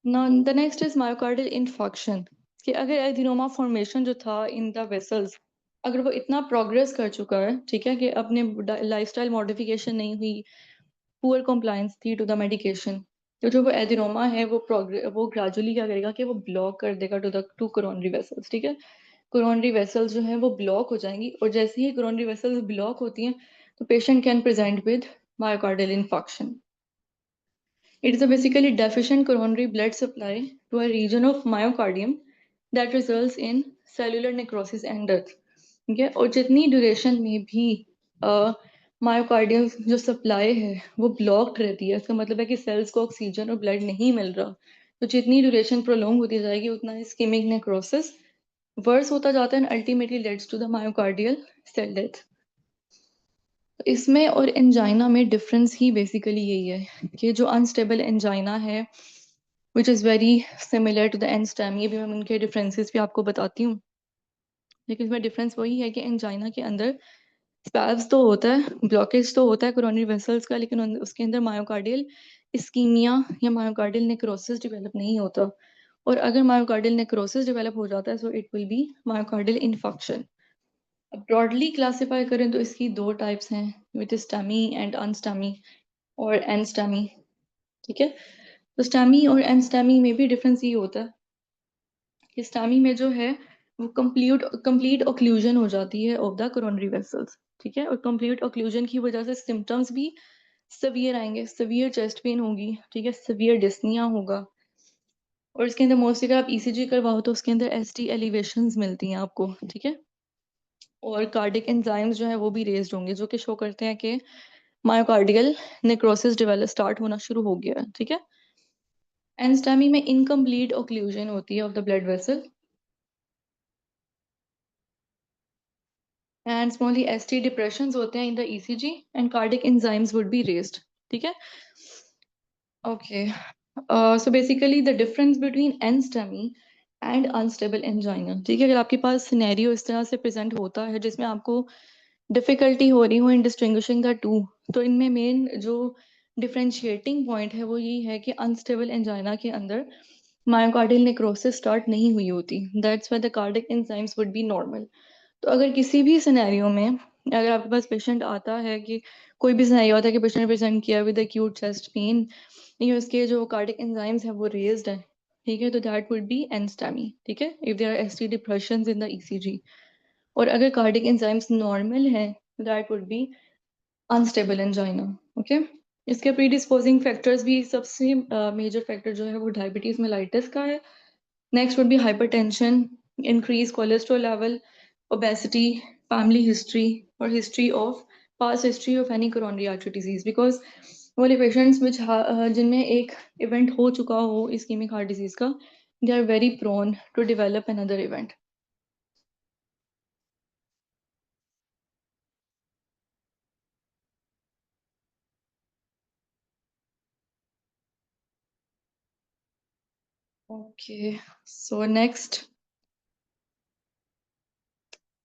Now the next is myocardial infarction, कि अगर adenoma formation जो था in the vessels अगर वो इतना progress कर चुका है, ठीक है, कि अपने लाइफस्टाइल मॉडिफिकेशन नहीं हुई, पुअर कॉम्प्लायंस थी टू द मेडिकेशन, तो जो वो एडिनोमा है वो ग्रेजुअली क्या करेगा कि वो ब्लॉक कर देगा टू कोरोनरी वेसल्स, ठीक है। कोरोनरी वेसल्स जो है वो ब्लॉक हो जाएंगी, और जैसे ही कोरोनरी वेसल्स ब्लॉक होती हैं तो patient can present with myocardial infarction. It is a basically deficient coronary blood supply to a region of myocardium that results in cellular necrosis and death. ठीक है, और जितनी ड्यूरेशन में भी मायोकार्डियम जो सप्लाई है वो ब्लॉक्ड रहती है, इसका मतलब है कि सेल्स को ऑक्सीजन और ब्लड नहीं मिल रहा, तो जितनी ड्यूरेशन प्रोलॉन्ग होती जाएगी उतना इस्केमिक नेक्रोसिस वर्स होता जाता है, ultimately leads to the myocardial cell death. तो इसमें और एंजाइना में डिफरेंस ही बेसिकली यही है कि जो अनस्टेबल एंजाइना है which is very similar to the NSTEMI, ये भी मैं उनके डिफरेंसेस भी आपको बताती हूँ। लेकिन इसमें डिफरेंस वही है कि एंजाइना के अंदर स्पैव्स तो होता है, ब्लॉकेज तो होता है कोरोनरी वेसल्स का, लेकिन उसके अंदर मायोकार्डियल इस्कीमिया या मायोकार्डियल नेक्रोसिस डेवलप नहीं होता। और अगर मायोकार्डियल नेक्रोसिस डेवलप हो जाता है so it will be myocardial infection. अब ब्रॉडली क्लासिफाई करें तो इसकी दो टाइप्स हैं, विच इज स्टेमी एंड अनस्टेमी और एनस्टेमी। ठीक है, तो स्टेमी और एनस्टेमी में भी डिफरेंस ये होता है कि स्टेमी में जो है वो कंप्लीट ओक्लूजन हो जाती है ऑफ द कोरोनरी वेसल्स। ठीक है, और कंप्लीट ओक्लूजन की वजह से सिम्टम्स भी सवियर आएंगे, सवियर चेस्ट पेन होगी, ठीक है, सवियर डिस्निया होगा। और इसके अंदर मोस्टली अगर आप ईसीजी करवाओ तो उसके अंदर एसटी एलिवेशंस मिलती हैं आपको। ठीक है, और कार्डिक एंजाइम्स जो है वो भी रेज्ड होंगे जो कि शो करते हैं कि मायोकार्डियल नेक्रोसिस डेवलप स्टार्ट होना शुरू हो गया है। ठीक है, एंस्टामी में इनकम्प्लीट ओक्लूजन होती है of the blood vessel and smally ST depressions होते हैं in the ECG and cardiac enzymes would be raised. ठीक है, okay, so basically the difference between NSTEMI and unstable angina. ठीक है, अगर आपके पास सिनेरियो इस तरह से प्रेजेंट होता है जिसमें आपको डिफिकल्टी हो रही हो इन डिस्टिंग्विशिंग द टू, तो इनमें मेन जो डिफरेंशिएटिंग पॉइंट है वो यही है कि अनस्टेबल एंजाइना के अंदर मायोकार्डियल नेक्रोसिस स्टार्ट नहीं हुई होती, that's why the cardiac enzymes would B normal. तो अगर किसी भी सिनेरियो में अगर आपके पास पेशेंट आता है कि कोई भी सिनेरियो आता है कि पेशेंट प्रेजेंट किया विद एक्यूट चेस्ट पेन, ये उसके जो कार्डिक एंजाइम्स है वो रेज्ड है, ठीक है, तो दैट वुड बी एनस्टेमी। ठीक है, if there are ST depressions in the ECG. और अगर कार्डिक एंजाइम्स नॉर्मल है that would be unstable angina. Okay, इसके प्रीडिस्पोजिंग फैक्टर्स भी सबसे मेजर फैक्टर जो है वो डायबिटीज मेलाइटिस का है। Next would be hypertension, increase cholesterol level, obesity, family history और history of past history of any coronary artery disease, because वाले पेशेंट्स विच जिनमें एक इवेंट हो चुका हो इस्कीमिक हार्ट डिजीज का, they are very prone to develop another event. Okay, so next,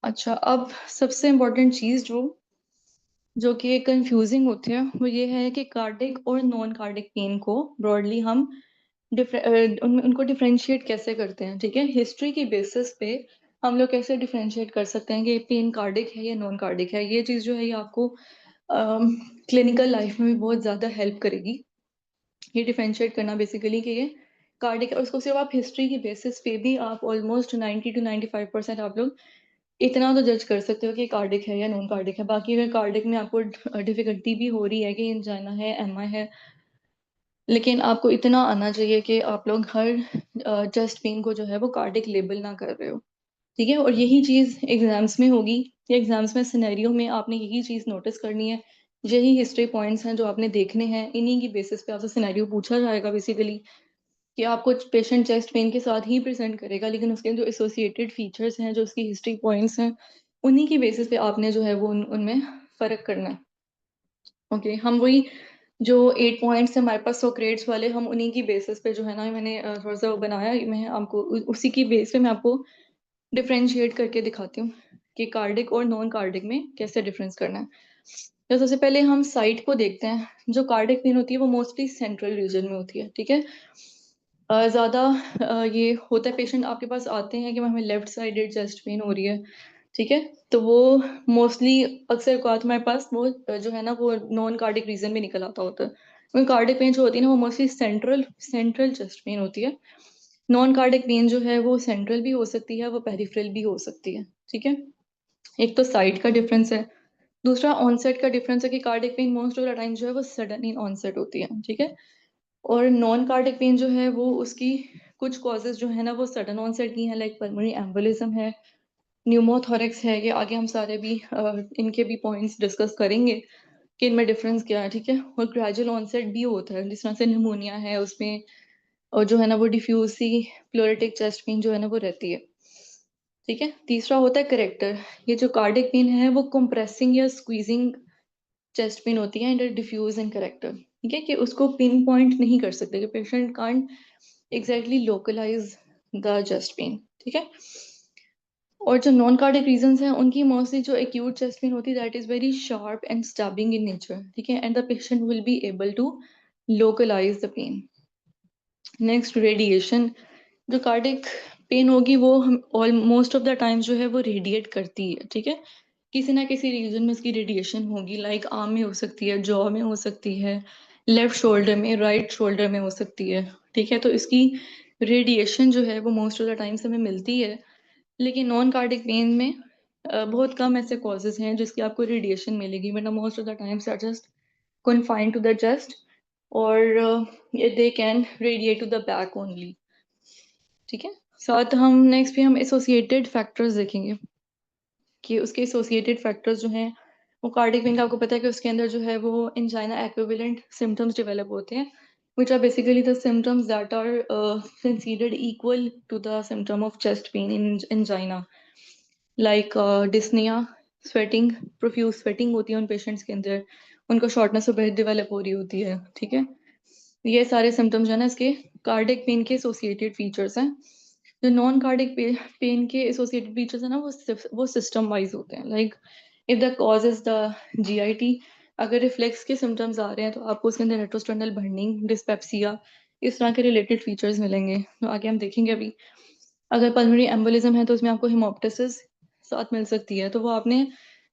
अच्छा अब सबसे इम्पोर्टेंट चीज जो कि कंफ्यूजिंग होती है वो ये है कि कार्डिक और नॉन कार्डिक पेन को ब्रॉडली हम उनको डिफरेंशिएट कैसे करते हैं। ठीक है, हिस्ट्री की बेसिस पे हम लोग कैसे डिफरेंशिएट कर सकते हैं कि पेन कार्डिक है या नॉन कार्डिक है। ये चीज़ जो है ये आपको क्लिनिकल लाइफ में भी बहुत ज़्यादा हेल्प करेगी ये डिफरेंशिएट करना बेसिकली कि ये कार्डिक है। और उसको सिर्फ आप हिस्ट्री की बेसिस पे भी आप ऑलमोस्ट 90 to 95% आप लोग इतना तो जज कर सकते हो कि कार्डिक है या नॉन कार्डिक है। बाकी अगर कार्डिक में आपको डिफिकल्टी भी हो रही है कि एंजाइना है, एमा है, लेकिन आपको इतना आना चाहिए कि आप लोग हर चेस्ट पेन को जो है वो कार्डिक लेबल ना कर रहे हो। ठीक है, और यही चीज़ एग्जाम्स में होगी या एग्जाम्स में सिनेरियो में आपने यही चीज़ नोटिस करनी है। यही हिस्ट्री पॉइंट्स हैं जो आपने देखने हैं, इन्हीं की बेसिस पे आपसे सिनेरियो पूछा जाएगा बेसिकली कि आपको पेशेंट चेस्ट पेन के साथ ही प्रेजेंट करेगा, लेकिन उसके जो एसोसिएटेड फीचर्स हैं, जो उसकी हिस्ट्री पॉइंट्स हैं, उन्हीं की बेसिस पे आपने जो है वो उनमें फ़र्क करना है। ओके, हम वही जो 8 पॉइंट्स हैं हमारे पास सोक्रेट्स वाले, हम उन्हीं की बेसिस पे जो है ना मैंने थोड़ा सा वो बनाया, मैं आपको उसी की बेस पे मैं आपको डिफरेंशिएट करके दिखाती हूँ कि कार्डिक और नॉन कार्डिक में कैसे डिफरेंस करना है। तो सबसे पहले हम साइट को देखते हैं। जो कार्डिक पेन होती है वो मोस्टली सेंट्रल रीजन में होती है। ठीक है, ज़्यादा ये होता है पेशेंट आपके पास आते हैं कि हमें लेफ्ट साइडेड चेस्ट पेन हो रही है। ठीक है, तो वो मोस्टली अक्सर औकात हमारे पास वो जो है ना वो नॉन कार्डिक रीजन में निकल आता होता है, क्योंकि कार्डिक पेन जो होती है ना वो mostly central central chest pain होती है। नॉन कार्डिक पेन जो है वो सेंट्रल भी हो सकती है, वो पेरिफेरल भी हो सकती है। ठीक है, एक तो साइट का डिफरेंस है, दूसरा ऑनसेट का डिफरेंस है कि cardiac pain most of the time जो है वो सडन इन ऑनसेट होती है। ठीक है, और नॉन कार्डिक पेन जो है वो उसकी कुछ कॉजेज जो है ना वो सडन ऑनसेट की हैं, लाइक पल्मोनरी एम्बोलिज्म है, न्यूमोथोरेक्स है। ये आगे हम सारे भी इनके भी पॉइंट्स डिस्कस करेंगे कि इनमें डिफरेंस क्या है। ठीक है, और ग्रेजुअल ऑनसेट भी होता है, जिस तरह से निमोनिया है उसमें और जो है ना वो डिफ्यूज सी प्लोरेटिक चेस्ट पेन जो है ना वो रहती है। ठीक है, तीसरा होता है करेक्टर। ये जो कार्डिक पेन है वो कंप्रेसिंग या स्क्वीजिंग चेस्ट पेन होती है एंड डिफ्यूज इन करेक्टर, ठीक है, कि उसको पिन पॉइंट नहीं कर सकते, कि patient can't exactly localise the chest pain, ठीक है। और जो नॉन कार्डिक रीजंस हैं उनकी मोस्टली जो एक्यूट चेस्ट पेन होती है that is very sharp and stabbing in nature, ठीक है, and the patient will be able to localise the pain. Next radiation, जो कार्डिक पेन होगी वो हम ऑलमोस्ट ऑफ द टाइम जो है वो रेडिएट करती है, ठीक है, किसी ना किसी रीजन में इसकी रेडिएशन होगी, लाइक आर्म में हो सकती है, जॉ में हो सकती है, लेफ्ट शोल्डर में, राइट शोल्डर में हो सकती है, ठीक है। तो इसकी रेडिएशन जो है वो मोस्ट ऑफ द टाइम्स हमें मिलती है, लेकिन नॉन कार्डिक पेन में बहुत कम ऐसे कॉजेज हैं जिसकी आपको रेडिएशन मिलेगी, वरना most of the times are just confined to the chest or they can radiate to the back only, ठीक है। साथ हम नेक्स्ट भी हम एसोसिएटेड फैक्टर्स देखेंगे कि उसके एसोसिएटेड फैक्टर्स जो हैं वो कार्डिक पेन का आपको पता है कि उसके अंदर जो है वो एंजाइना एक्विवेलेंट सिम्टम्स डेवलप होते हैं which are basically the symptoms that are considered equal to the symptom of chest pain in angina, like dyspnea, sweating, profuse sweating होती है उन पेशेंट्स के अंदर, उनको शॉर्टनेस ऑफ ब्रेथ डेवलप हो रही होती है, ठीक है। ये सारे सिम्टम्स जो है ना इसके कार्डिक पेन के एसोसिएटेड फीचर्स हैं। जो नॉन कार्डिक पेन के एसोसिएटेड फीचर्स है ना वो सिस्टम वाइज होते हैं, like if the cause is the GIT, अगर रिफ्लेक्स के सिम्टम्स आ रहे हैं तो आपको उसके अंदर रेट्रोस्टर्नल बर्निंग, डिस्पेप्सिया, इस तरह के रिलेटेड फीचर्स मिलेंगे, तो आगे हम देखेंगे अभी। अगर पल्मोनरी एम्बोलिज्म है तो उसमें आपको हिमोप्टिसिस साथ मिल सकती है, तो वो आपने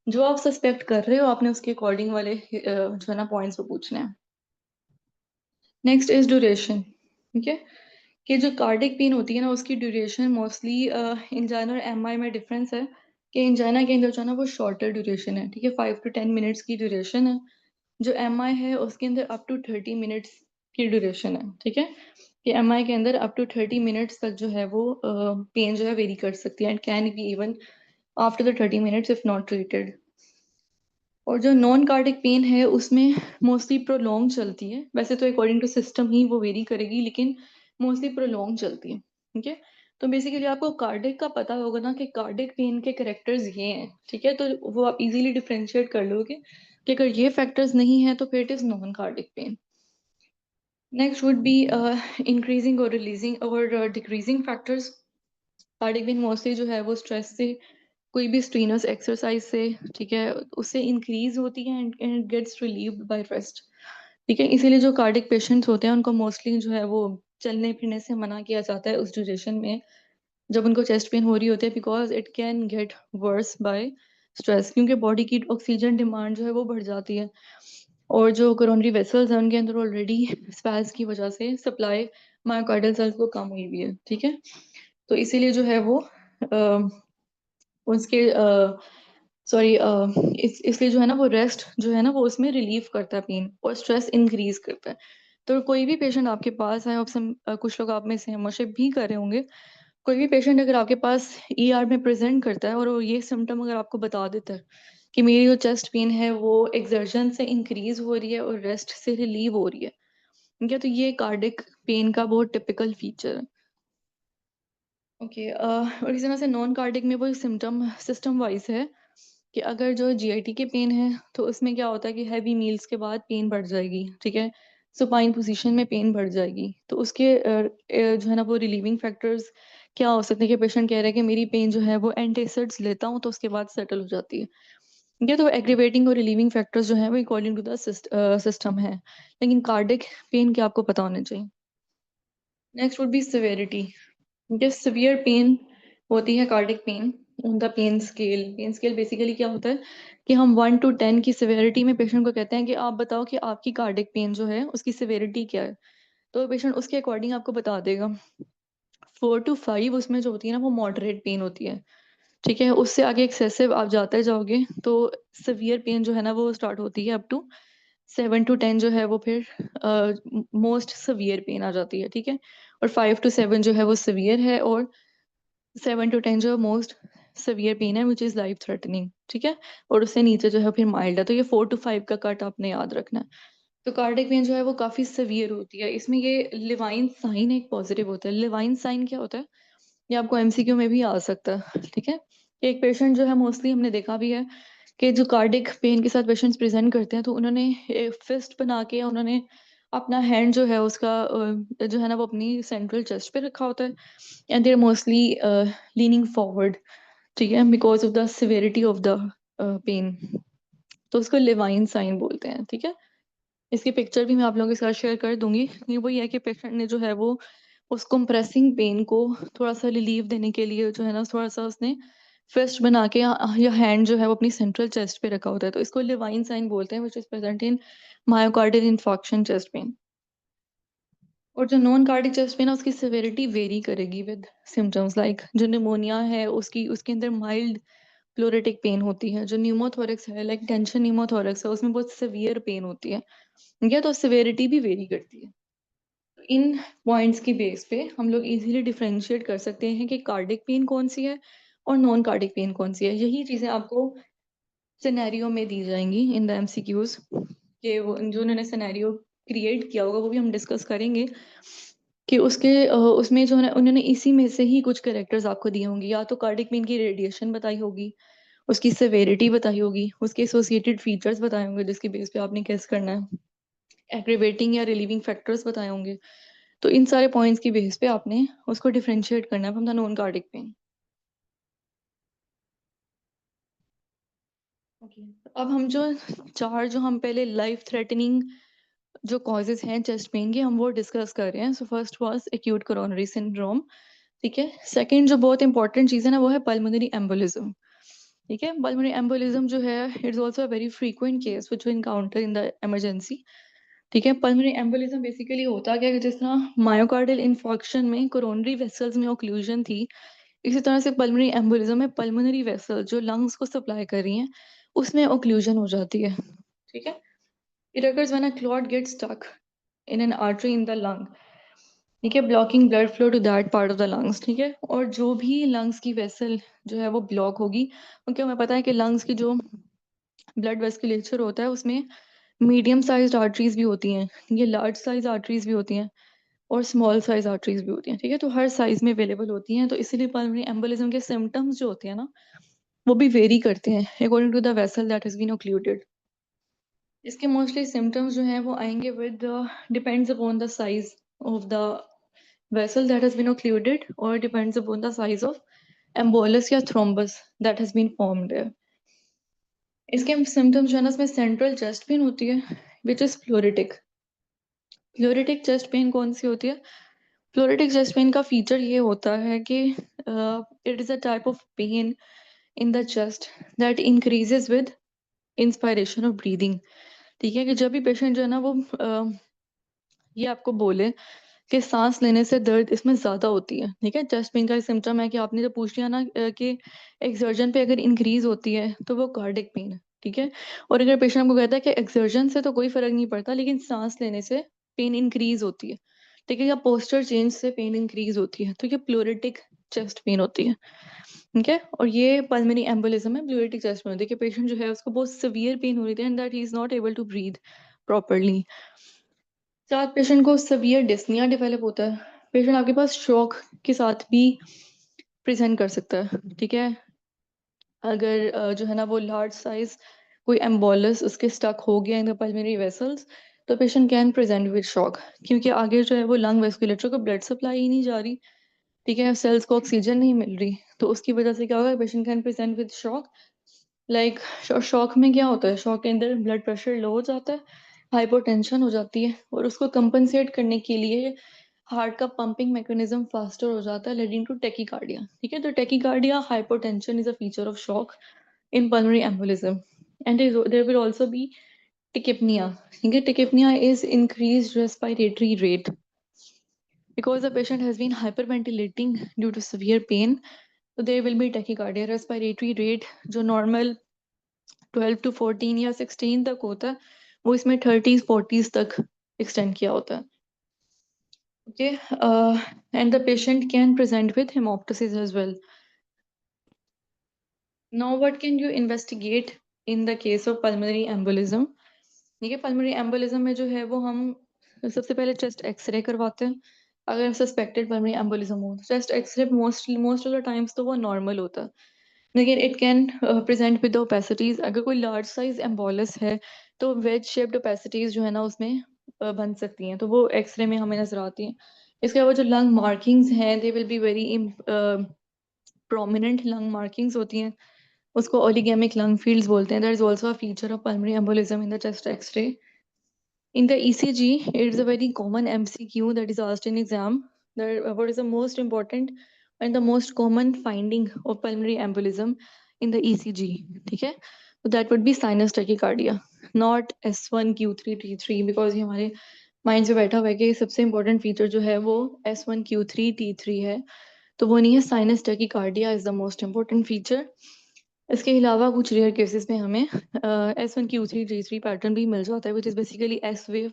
जो आप सस्पेक्ट कर रहे हो आपने उसके अकॉर्डिंग वाले जो है ना पॉइंट्स वो पूछने हैं। नेक्स्ट इज ड्यूरेशन, ठीक है, कि जो कार्डिक पेन होती है ना उसकी ड्यूरेशन मोस्टली इंजाइना और एमआई में डिफरेंस है, कि इंजाइना के अंदर जो है ना वो शॉर्टर ड्यूरेशन है, ठीक है, 5 to 10 मिनट्स की ड्यूरेशन है। जो एमआई है उसके अंदर अप टू 30 मिनट्स की ड्यूरेशन है, ठीक है, कि एमआई के अंदर अप टू 30 मिनट्स तक जो है वो पेन जो है वेरी कर सकती है and can be even after the 30 minutes if not treated. और जो नॉन कार्डिक पेन है उसमें मोस्टली प्रोलॉन्ग चलती है, वैसे तो अकॉर्डिंग टू सिस्टम ही वो वेरी करेगी लेकिन मोस्टली प्रोलॉन्ग चलती है, ठीक है। तो बेसिकली आपको कार्डिक का पता होगा ना कि कार्डिक पेन के करेक्टर्स ये हैं, ठीक है, तो वो आप इजीली डिफ्रेंशिएट कर लोगे कि अगर ये फैक्टर्स नहीं है तो फिर it is non cardiac pain. Next would be increasing और रिलीजिंग और decreasing factors. Cardiac pain mostly जो है वो स्ट्रेस से, कोई भी स्ट्रीनस एक्सरसाइज से, ठीक है, उससे इंक्रीज होती है and gets relieved by rest, ठीक है। इसीलिए जो कार्डिक पेशेंट्स होते हैं उनको मोस्टली जो है वो चलने फिरने से मना किया जाता है उस ड्यूरेशन में जब उनको चेस्ट पेन हो रही होती है, because it can get worse by stress, क्योंकि बॉडी की ऑक्सीजन डिमांड जो है वो बढ़ जाती है और जो कोरोनरी वेसल्स हैं उनके अंदर ऑलरेडी स्पैज की वजह से सप्लाई मायोकार्डियल सेल्स को कम हुई हुई है, ठीक है। तो इसीलिए जो है वो उसके सॉरी इसलिए जो है ना वो रेस्ट जो है ना वो उसमें रिलीव करता है पेन और स्ट्रेस इंक्रीज करता है। तो कोई भी पेशेंट आपके पास आए, ऑप्शन कुछ लोग आप में से हेमोशिप भी कर रहे होंगे, कोई भी पेशेंट अगर आपके पास ईआर में प्रेजेंट करता है और वो ये सिम्टम अगर आपको बता देता है कि मेरी जो चेस्ट पेन है वो एक्सर्शन से इंक्रीज हो रही है और रेस्ट से रिलीव हो रही है, ठीक है, तो ये कार्डिक पेन का बहुत टिपिकल फीचर है। ओके और इसी तरह से नॉन कार्डिक में वो सिम्टम सिस्टम वाइज है कि अगर जो जीआईटी के पेन है तो उसमें क्या होता है कि हैवी मील्स के बाद पेन बढ़ जाएगी, ठीक है, सुपाइन पोजीशन में पेन बढ़ जाएगी, तो उसके जो है ना वो रिलीविंग फैक्टर्स क्या हो सकते हैं कि पेशेंट कह रहा है कि मेरी पेन जो है वो एंटासिड्स लेता हूँ तो उसके बाद सेटल हो जाती है, ठीक है। तो एग्रीवेटिंग और रिलीविंग फैक्टर्स जो है वो अकॉर्डिंग टू द सिस्टम है, लेकिन कार्डिक पेन के आपको पता होना चाहिए। नेक्स्ट वुड बी सिवियरिटी, जो सिवियर पेन होती है cardiac pain on the pain scale basically क्या होता है कि हम 1 to 10 की सिवियरिटी में पेशेंट को कहते हैं कि आप बताओ कि आपकी कार्डिक पेन जो है उसकी सिवियरिटी क्या है, तो पेशेंट उसके अकॉर्डिंग आपको बता देगा। 4 to 5 उसमें जो होती है ना वो मॉडरेट पेन होती है, ठीक है, उससे आगे एक्सेसिव आप जाते जाओगे तो सिवियर पेन जो है ना वो स्टार्ट होती है अप टू 7 to 10 जो है वो फिर मोस्ट सिवियर पेन आ जाती है, ठीक है, और 5 to 7 जो है वो सिवियर है और 7 to 10 जो मोस्ट सिवियर पेन है विच इज लाइफ थ्रेटनिंग, ठीक है, और उससे नीचे जो है फिर माइल्ड है, तो ये 4 to 5 का कट आपने याद रखना है। तो कार्डिक पेन जो है वो काफी सिवियर होती है, इसमें ये लिवाइन साइन एक पॉजिटिव होता है। लिवाइन साइन क्या होता है ये आपको एमसीक्यू में भी आ सकता है, ठीक है। एक पेशेंट जो है मोस्टली हमने देखा भी है कि जो कार्डिक पेन के साथ पेशेंट्स प्रेजेंट करते हैं तो उन्होंने फिस्ट बना के उन्होंने अपना हैंड जो है उसका जो है ना वो अपनी सेंट्रल चेस्ट पे रखा होता है and they are mostly leaning forward, ठीक है, because of the severity of the pain. तो उसको लिवाइन साइन बोलते हैं, ठीक है। इसकी पिक्चर भी मैं आप लोगों के साथ शेयर कर दूंगी। ये वही है कि पेशेंट ने जो है वो उस कंप्रेसिंग पेन को थोड़ा सा रिलीफ देने के लिए जो है ना थोड़ा सा उसने फिस्ट बना के या हैंड जो है वो अपनी सेंट्रल चेस्ट पे रखा होता है, तो इसको लिवाइन साइन बोलते हैं, which is present in myocardial infarction chest pain. और जो नॉन कार्डिक चेस्ट पेन है उसकी सिवियरिटी वेरी करेगी विद सिम्टम्स, लाइक जो निमोनिया है उसकी उसके अंदर माइल्ड प्लोरेटिक पेन होती है। जो न्यूमोथोरेक्स है लाइक टेंशन न्यूमोथोरेक्स है उसमें बहुत सिवियर पेन होती है, ठीक है, तो सिवियरिटी भी वेरी करती है। इन पॉइंट्स की बेस पे हम लोग इजीली डिफरेंशिएट कर सकते हैं कि कार्डिक पेन कौन सी है और नॉन कार्डिक पेन कौन सी है। यही चीजें आपको सिनेरियो में दी जाएंगी इन द एमसीक्यूज, कि वो जो उन्होंने सिनेरियो क्रिएट किया होगा वो भी हम डिस्कस करेंगे कि उसके उसमें जो है उन्होंने इसी में से ही कुछ कैरेक्टर्स आपको दिए होंगे, या तो कार्डिक पेन की रेडिएशन बताई होगी, उसकी सेवेरिटी बताई होगी, उसके एसोसिएटेड फीचर्स बताए होंगे जिसकी बेस पे आपने गेस करना है, एग्रीवेटिंग या रिलीविंग फैक्टर्स बताए होंगे। तो इन सारे पॉइंट्स की बेस पे आपने उसको डिफरेंशिएट करना है from the non cardiac pain. Okay, अब हम जो चार जो हम पहले लाइफ थ्रेटनिंग जो कॉजेज हैं चेस्ट पेन के हम वो डिस्कस कर रहे हैं। So first was acute coronary syndrome, ठीक है। सेकंड जो बहुत इंपॉर्टेंट चीज़ है ना वो है पल्मोनरी एम्बोलिज्म, ठीक है। पल्मोनरी एम्बोलिज्म जो है it's also a very frequent case which we encounter in the emergency, ठीक है। पल्मोनरी एम्बोलिज्म बेसिकली होता क्या है कि जिस तरह मायोकार्डियल इन्फॉक्शन में कोरोनरी वेसल्स में ओक्लूजन थी, इसी तरह से पल्मोनरी एम्बोलिज्म में पल्मोनरी वेसल जो लंग्स को सप्लाई कर रही हैं उसमें ओक्लूजन हो जाती है, ठीक है। It occurs when a clot gets stuck in an artery in the lung, ठीक है, blocking blood flow to that part of the lungs, ठीक है। और जो भी लंग्स की वेसल जो है वो ब्लॉक होगी, क्योंकि हमें पता है कि लंग्स की जो ब्लड वेस्कुलेचर होता है उसमें मीडियम साइज आर्टरीज भी होती हैं, ये लार्ज साइज आर्टरीज भी होती हैं और स्मॉल साइज आर्टरीज भी होती हैं, ठीक है। तो हर साइज में अवेलेबल होती हैं, तो इसीलिए पल्मोनरी एम्बोलिज्म के सिम्टम्स जो होते हैं ना वो भी वेरी करते हैं according to the vessel that has been occluded. इसके मोस्टली सिम्टम्स जो हैं वो आएंगे with depends upon the size of the vessel that has been occluded or depends upon the size of embolus या thrombus that has been formed there. इसके symptoms जो है ना इसमें सेंट्रल चेस्ट पेन होती है विच इज फ्लोरेटिक। फ्लोरेटिक चेस्ट पेन कौन सी होती है? फ्लोरेटिक चेस्ट पेन का फीचर ये होता है कि it is a type of pain in the chest that increases with inspiration of breathing, ठीक है। कि जब भी पेशेंट जो है ना वो ये आपको बोले कि सांस लेने से दर्द इसमें ज्यादा होती है, ठीक है। चेस्ट पेन का सिम्टम है कि आपने जब पूछ लिया ना कि एक्सर्जन पे अगर इंक्रीज होती है तो वो कार्डिक पेन है, ठीक है। और अगर पेशेंट आपको कहता है कि एक्सर्जन से तो कोई फर्क नहीं पड़ता लेकिन सांस लेने से पेन इंक्रीज होती है, ठीक है, या पोस्चर चेंज से पेन इंक्रीज होती है, तो ये प्लोरेटिक चेस्ट पेन होती है, ठीक है। और ये पल्मोनरी एम्बोलिज्म है, प्लोरेटिक चेस्ट पेन होती है कि पेशेंट जो है उसको बहुत सिवियर पेन हो रही है and that he is not able to breathe properly. साथ पेशेंट को severe डिस्निया डेवलप होता है। पेशेंट आपके पास शॉक के साथ भी प्रेजेंट कर सकता है, ठीक है। अगर जो है ना वो लार्ज साइज कोई एम्बोलस उसके स्टक हो गया इन द पल्मोनरी वेसल्स तो patient can present with shock, क्योंकि आगे जो है वो लंग वेस्कुलेटर को ब्लड सप्लाई ही नहीं जा रही, ठीक है, सेल्स को ऑक्सीजन नहीं मिल रही, तो उसकी वजह से क्या होगा, patient can present with shock. Like shock में क्या होता है, शॉक के अंदर ब्लड प्रेशर लो हो जाता है, हाइपोटेंशन हो जाती है, और उसको कंपनसेट करने के लिए हार्ट का पंपिंग मैकेनिज्म फास्टर हो जाता है लीडिंग टू टेकिकार्डिया, ठीक है। तो tachycardia hypotension is a feature of shock in pulmonary embolism and there will also be tachypnoea, ठीक है। Tachypnoea is increased respiratory rate because the patient has been hyperventilating due to severe pain, so there will be tachycardia। respiratory rate जो normal 12 to 14 या 16 तक होता है वो इसमें 30s 40s तक extend किया होता है, okay। And the patient can present with hemoptysis as well। Now what can you investigate in the case of pulmonary embolism? ठीक है, पल्मोनरी एम्बोलिज्म में जो है वो हम सबसे पहले चेस्ट एक्सरे करवाते हैं अगर सस्पेक्टेड पल्मोनरी एम्बोलिज्म हो। Chest x ray most of the times तो वो नॉर्मल होता है, लेकिन it can present with opacities. अगर कोई लार्ज साइज एम्बोलस है तो वेज शेप्ड ओपेसिटीज जो है ना उसमें बन सकती हैं, तो वो एक्सरे में हमें नजर आती हैं। इसके अलावा जो लंग मार्किंग्स हैं they will be very prominent lung markings होती हैं, उसको ओलिगेमिक लंग फील्ड्स बोलते हैं। That is also a feature of pulmonary embolism in the chest x ray. In the ECG, it is a very common MCQ that is asked in exam. What is the most important and the most common finding of pulmonary embolism in the ECG? ठीक है, so that would be sinus tachycardia, not S1Q3 T3, because ये हमारे mind में बैठा हुआ है कि सबसे important feature जो है वो S1Q3 T3 है, तो वो नहीं है। Sinus tachycardia is the most important feature. इसके अलावा कुछ रेयर केसेस में हमें S1Q3 G3 पैटर्न भी मिल जाता है, which is basically S wave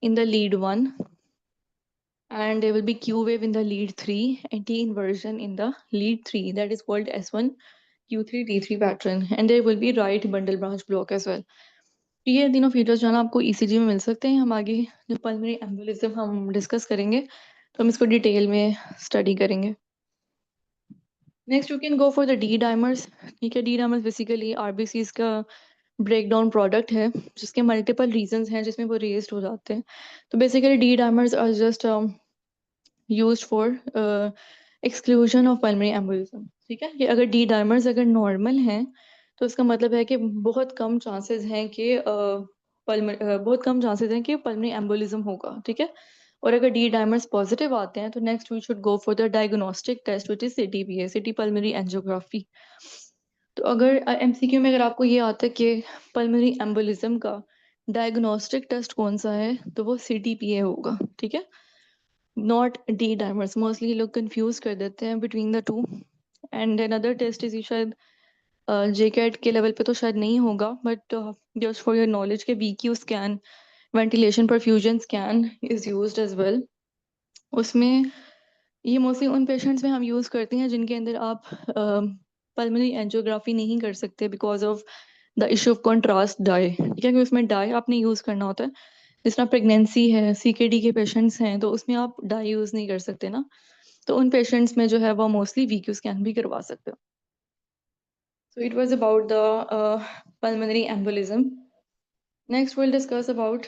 in the lead 1 and there will be Q wave in the lead 3 and T inversion in the lead 3, that is called S1Q3 T3 pattern, and there will be right bundle branch block as well. ये तीनों features जो है ना आपको ECG में मिल सकते हैं। हम आगे जो पल्मोनरी एम्बोलिज्म हम डिस्कस करेंगे तो हम इसको डिटेल में स्टडी करेंगे। Next you can go for the D dimers. ठीक है, डी डाइमर्स बेसिकली आरबीसीज का ब्रेक डाउन प्रोडक्ट है जिसके मल्टीपल रीजंस हैं जिसमें वो रेस्ड हो जाते हैं। तो basically D dimers are just used for exclusion of pulmonary embolism. ठीक है, कि अगर डी डाइमर्स अगर नॉर्मल हैं तो इसका मतलब है कि बहुत कम चांसेस हैं कि पल्मोनरी एम्बोलिज्म होगा। ठीक है, और अगर डी डाइमर्स पॉजिटिव आते हैं तो next we should go for the diagnostic test which is CTPA, CT pulmonary angiography. तो अगर MCQ में अगर आपको ये आता है कि पल्मोनरी एम्बोलिज्म का डायग्नोस्टिक टेस्ट कौन सा है तो वो CTPA होगा। ठीक है, नॉट डी डाइमर्स। मोस्टली लोग कंफ्यूज कर देते हैं between the two. And another test is शायद JCAT के लेवल पे तो शायद नहीं होगा, but just for your knowledge के VQ scan, ventilation perfusion scan is used as well. उसमें ये मोस्टली उन पेशेंट्स में हम यूज़ करते हैं जिनके अंदर आप पल्मोनरी एंजियोग्राफी नहीं कर सकते because of the issue of contrast die. ठीक है, क्योंकि उसमें डाई आपने यूज़ करना होता है। जिस तरह प्रेगनेंसी है, CKD के पेशेंट्स हैं, तो उसमें आप डाई यूज़ नहीं कर सकते ना, तो उन पेशेंट्स में जो है वो मोस्टली VQ स्कैन भी करवा सकते हो। So it was about the pulmonary embolism. Next we'll discuss about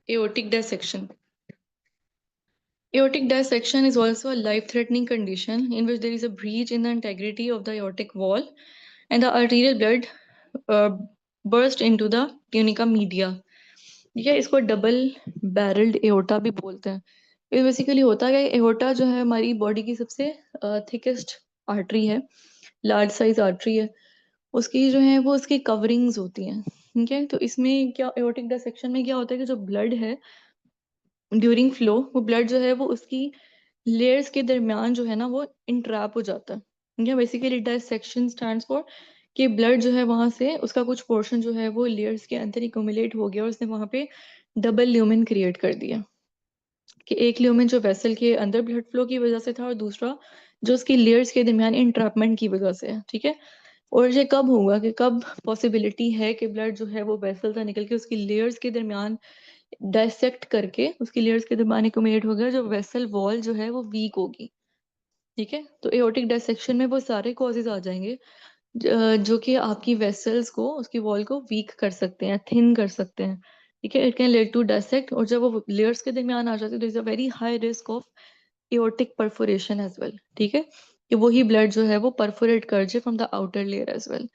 aortic dissection. Aortic dissection is also a life-threatening condition in which there is a breach in the integrity of the aortic wall and the arterial blood uh, burst into the tunica media. ठीक है, इसको double barrelled aorta भी बोलते हैं। ये basically होता है कि एओर्टा जो है हमारी बॉडी की सबसे थिकेस्ट आर्टरी है, लार्ज साइज आर्टरी है। उसकी जो है वो उसकी कवरिंग्स होती हैं। ठीक है, तो इसमें क्या एओर्टिक डिसेक्शन में क्या होता है कि जो ब्लड है ड्यूरिंग फ्लो, वो ब्लड जो है वो उसकी लेयर्स के दरमियान जो है ना वो इंट्रैप हो जाता है। ठीक है, बेसिकली डिसेक्शन स्टैंड्स फॉर कि ब्लड जो है वहां से उसका कुछ पोर्शन जो है वो लेयर्स के अंदर इक्यूमुलेट हो गया और उसने वहां पे डबल ल्यूमेन क्रिएट कर दिया। कि एक ल्यूमेन जो वेसल के अंदर ब्लड फ्लो की वजह से था और दूसरा जो उसकी लेयर्स के दरमियान इंट्रैपमेंट की वजह से है। ठीक है, और ये कब होगा कि कब पॉसिबिलिटी है कि ब्लड जो है वो वेसल से निकल के उसकी लेयर्स के दरमियान डायसेक्ट करके उसकी लेयर्स के दरमियान एक्यूमुलेट हो गया, जो वेसल वॉल जो है वो वीक होगी। ठीक है, तो एओर्टिक डायसेक्शन में वो सारे कॉजेज आ जाएंगे जो कि आपकी वेसल्स को, उसकी वॉल को वीक कर सकते हैं, थिन कर सकते हैं। ठीक है, it can lead to dissect, और जब वो लेयर्स के दरमियान आ जाते हैं तो is a very high risk of aortic perforation as well. ठीक है, कि वही ब्लड जो है वो परफोरेट कर जाए from the outer layer as well,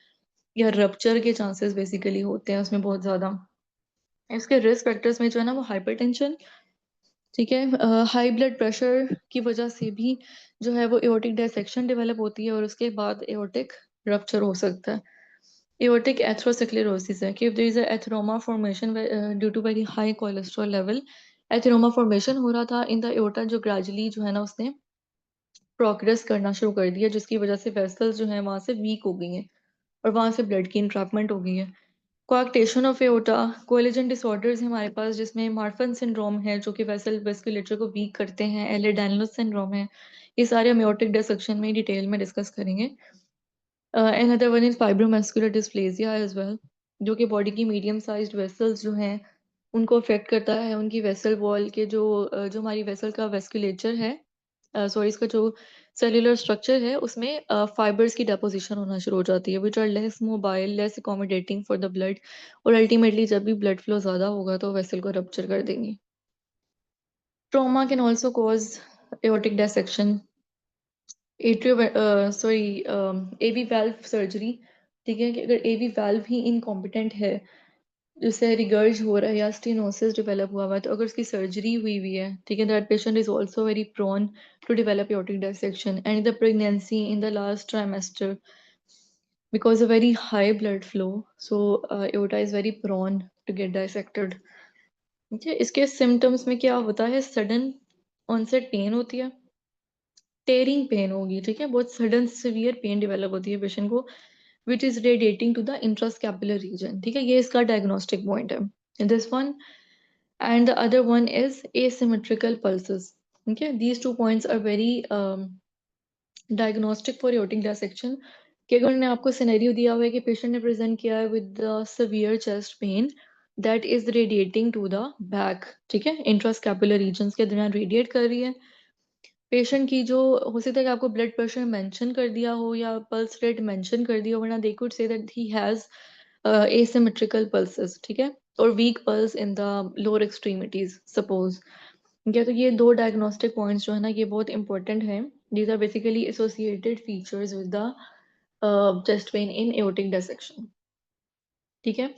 या रप्चर के चांसेस बेसिकली होते हैं उसमें बहुत ज्यादा। इसके रिस्क फैक्टर्स में जो है ना वो हाइपरटेंशन, ठीक है, हाई ब्लड प्रेशर की वजह से भी जो है वो एओर्टिक डायसेक्शन डेवलप होती है और उसके बाद एओर्टिक रप्चर हो सकता है। एओर्टिक एथेरोस्क्लेरोसिस है कि if there is a atheroma formation due to very high cholesterol level, atheroma formation हो रहा था इन द एओर्टा जो ग्रेजुअली जो है ना उसने प्रोग्रेस करना शुरू कर दिया, जिसकी वजह से वेसल्स जो है वहां से वीक हो गई हैं और वहां से ब्लड की इंट्रैपमेंट हो गई है। Coarctation of aorta, collagen disorders है हमारे पास जिसमें मार्फन सिंड्रोम है जो कि वेसल वेस्कुलेचर को वीक करते हैं, एलेडानलस सिंड्रोम है। ये सारे हम एओर्टिक डिसेक्शन में डिटेल में डिस्कस करेंगे। Another one is fibromuscular dysplasia as well, जो कि बॉडी की मीडियम साइज्ड वेसल्स जो हैं उनको अफेक्ट करता है, उनकी वेसल वॉल के जो जो हमारी वेसल का वेस्कुलेचर है सॉरी इसका जो सेल्यूलर स्ट्रक्चर है उसमें फाइबर्स की डेपोजिशन होना शुरू हो जाती है which are less mobile, less accommodating for the blood, और अल्टीमेटली जब भी ब्लड फ्लो ज़्यादा होगा तो वेसल को रप्चर कर देंगी। Trauma can also cause aortic dissection, atrio sorry AV valve surgery. ठीक है, कि अगर एवी वाल्व ही इनकॉम्पिटेंट है, जैसे रिगर्ज हो रहा है या स्टेनोसिस डेवलप हुआ हुआ है, तो अगर उसकी सर्जरी हुई हुई है, ठीक है, that patient is also very prone to develop aortic dissection. And the pregnancy in the last trimester because of very high blood flow, so aorta is very prone to get dissected। ठीक है, इसके symptoms में क्या होता है, sudden onset pen होती है, tearing pen होगी, ठीक है, बहुत सडन सिवियर पेन डेवलप होती है पेशेंट को which is radiating to the interscapular region. ठीक है, ये इसका डायग्नोस्टिक पॉइंट है this one. And the other one is asymmetrical pulses। okay, these 2 points are very diagnostic for aortic dissection. कि अगर उन्होंने आपको सिनेरियो दिया हुआ है कि पेशेंट ने प्रेजेंट किया है with severe chest pain that is radiating to the back, ठीक है, इंट्रास्कैपुलर रीजन्स के दरमियान रेडिएट कर रही है। पेशेंट की जो, हो सकता है कि आपको ब्लड प्रेशर मेंशन कर दिया हो या पल्स रेट मेंशन कर दिया हो, वरना they could say that he has asymmetrical pulses, ठीक है, और week pulse in the lower extremities suppose. ठीक है, तो ये दो डायग्नोस्टिक पॉइंट्स जो है ना, ये बहुत इंपॉर्टेंट है। These are basically associated features with the chest pain in aortic dissection. ठीक है,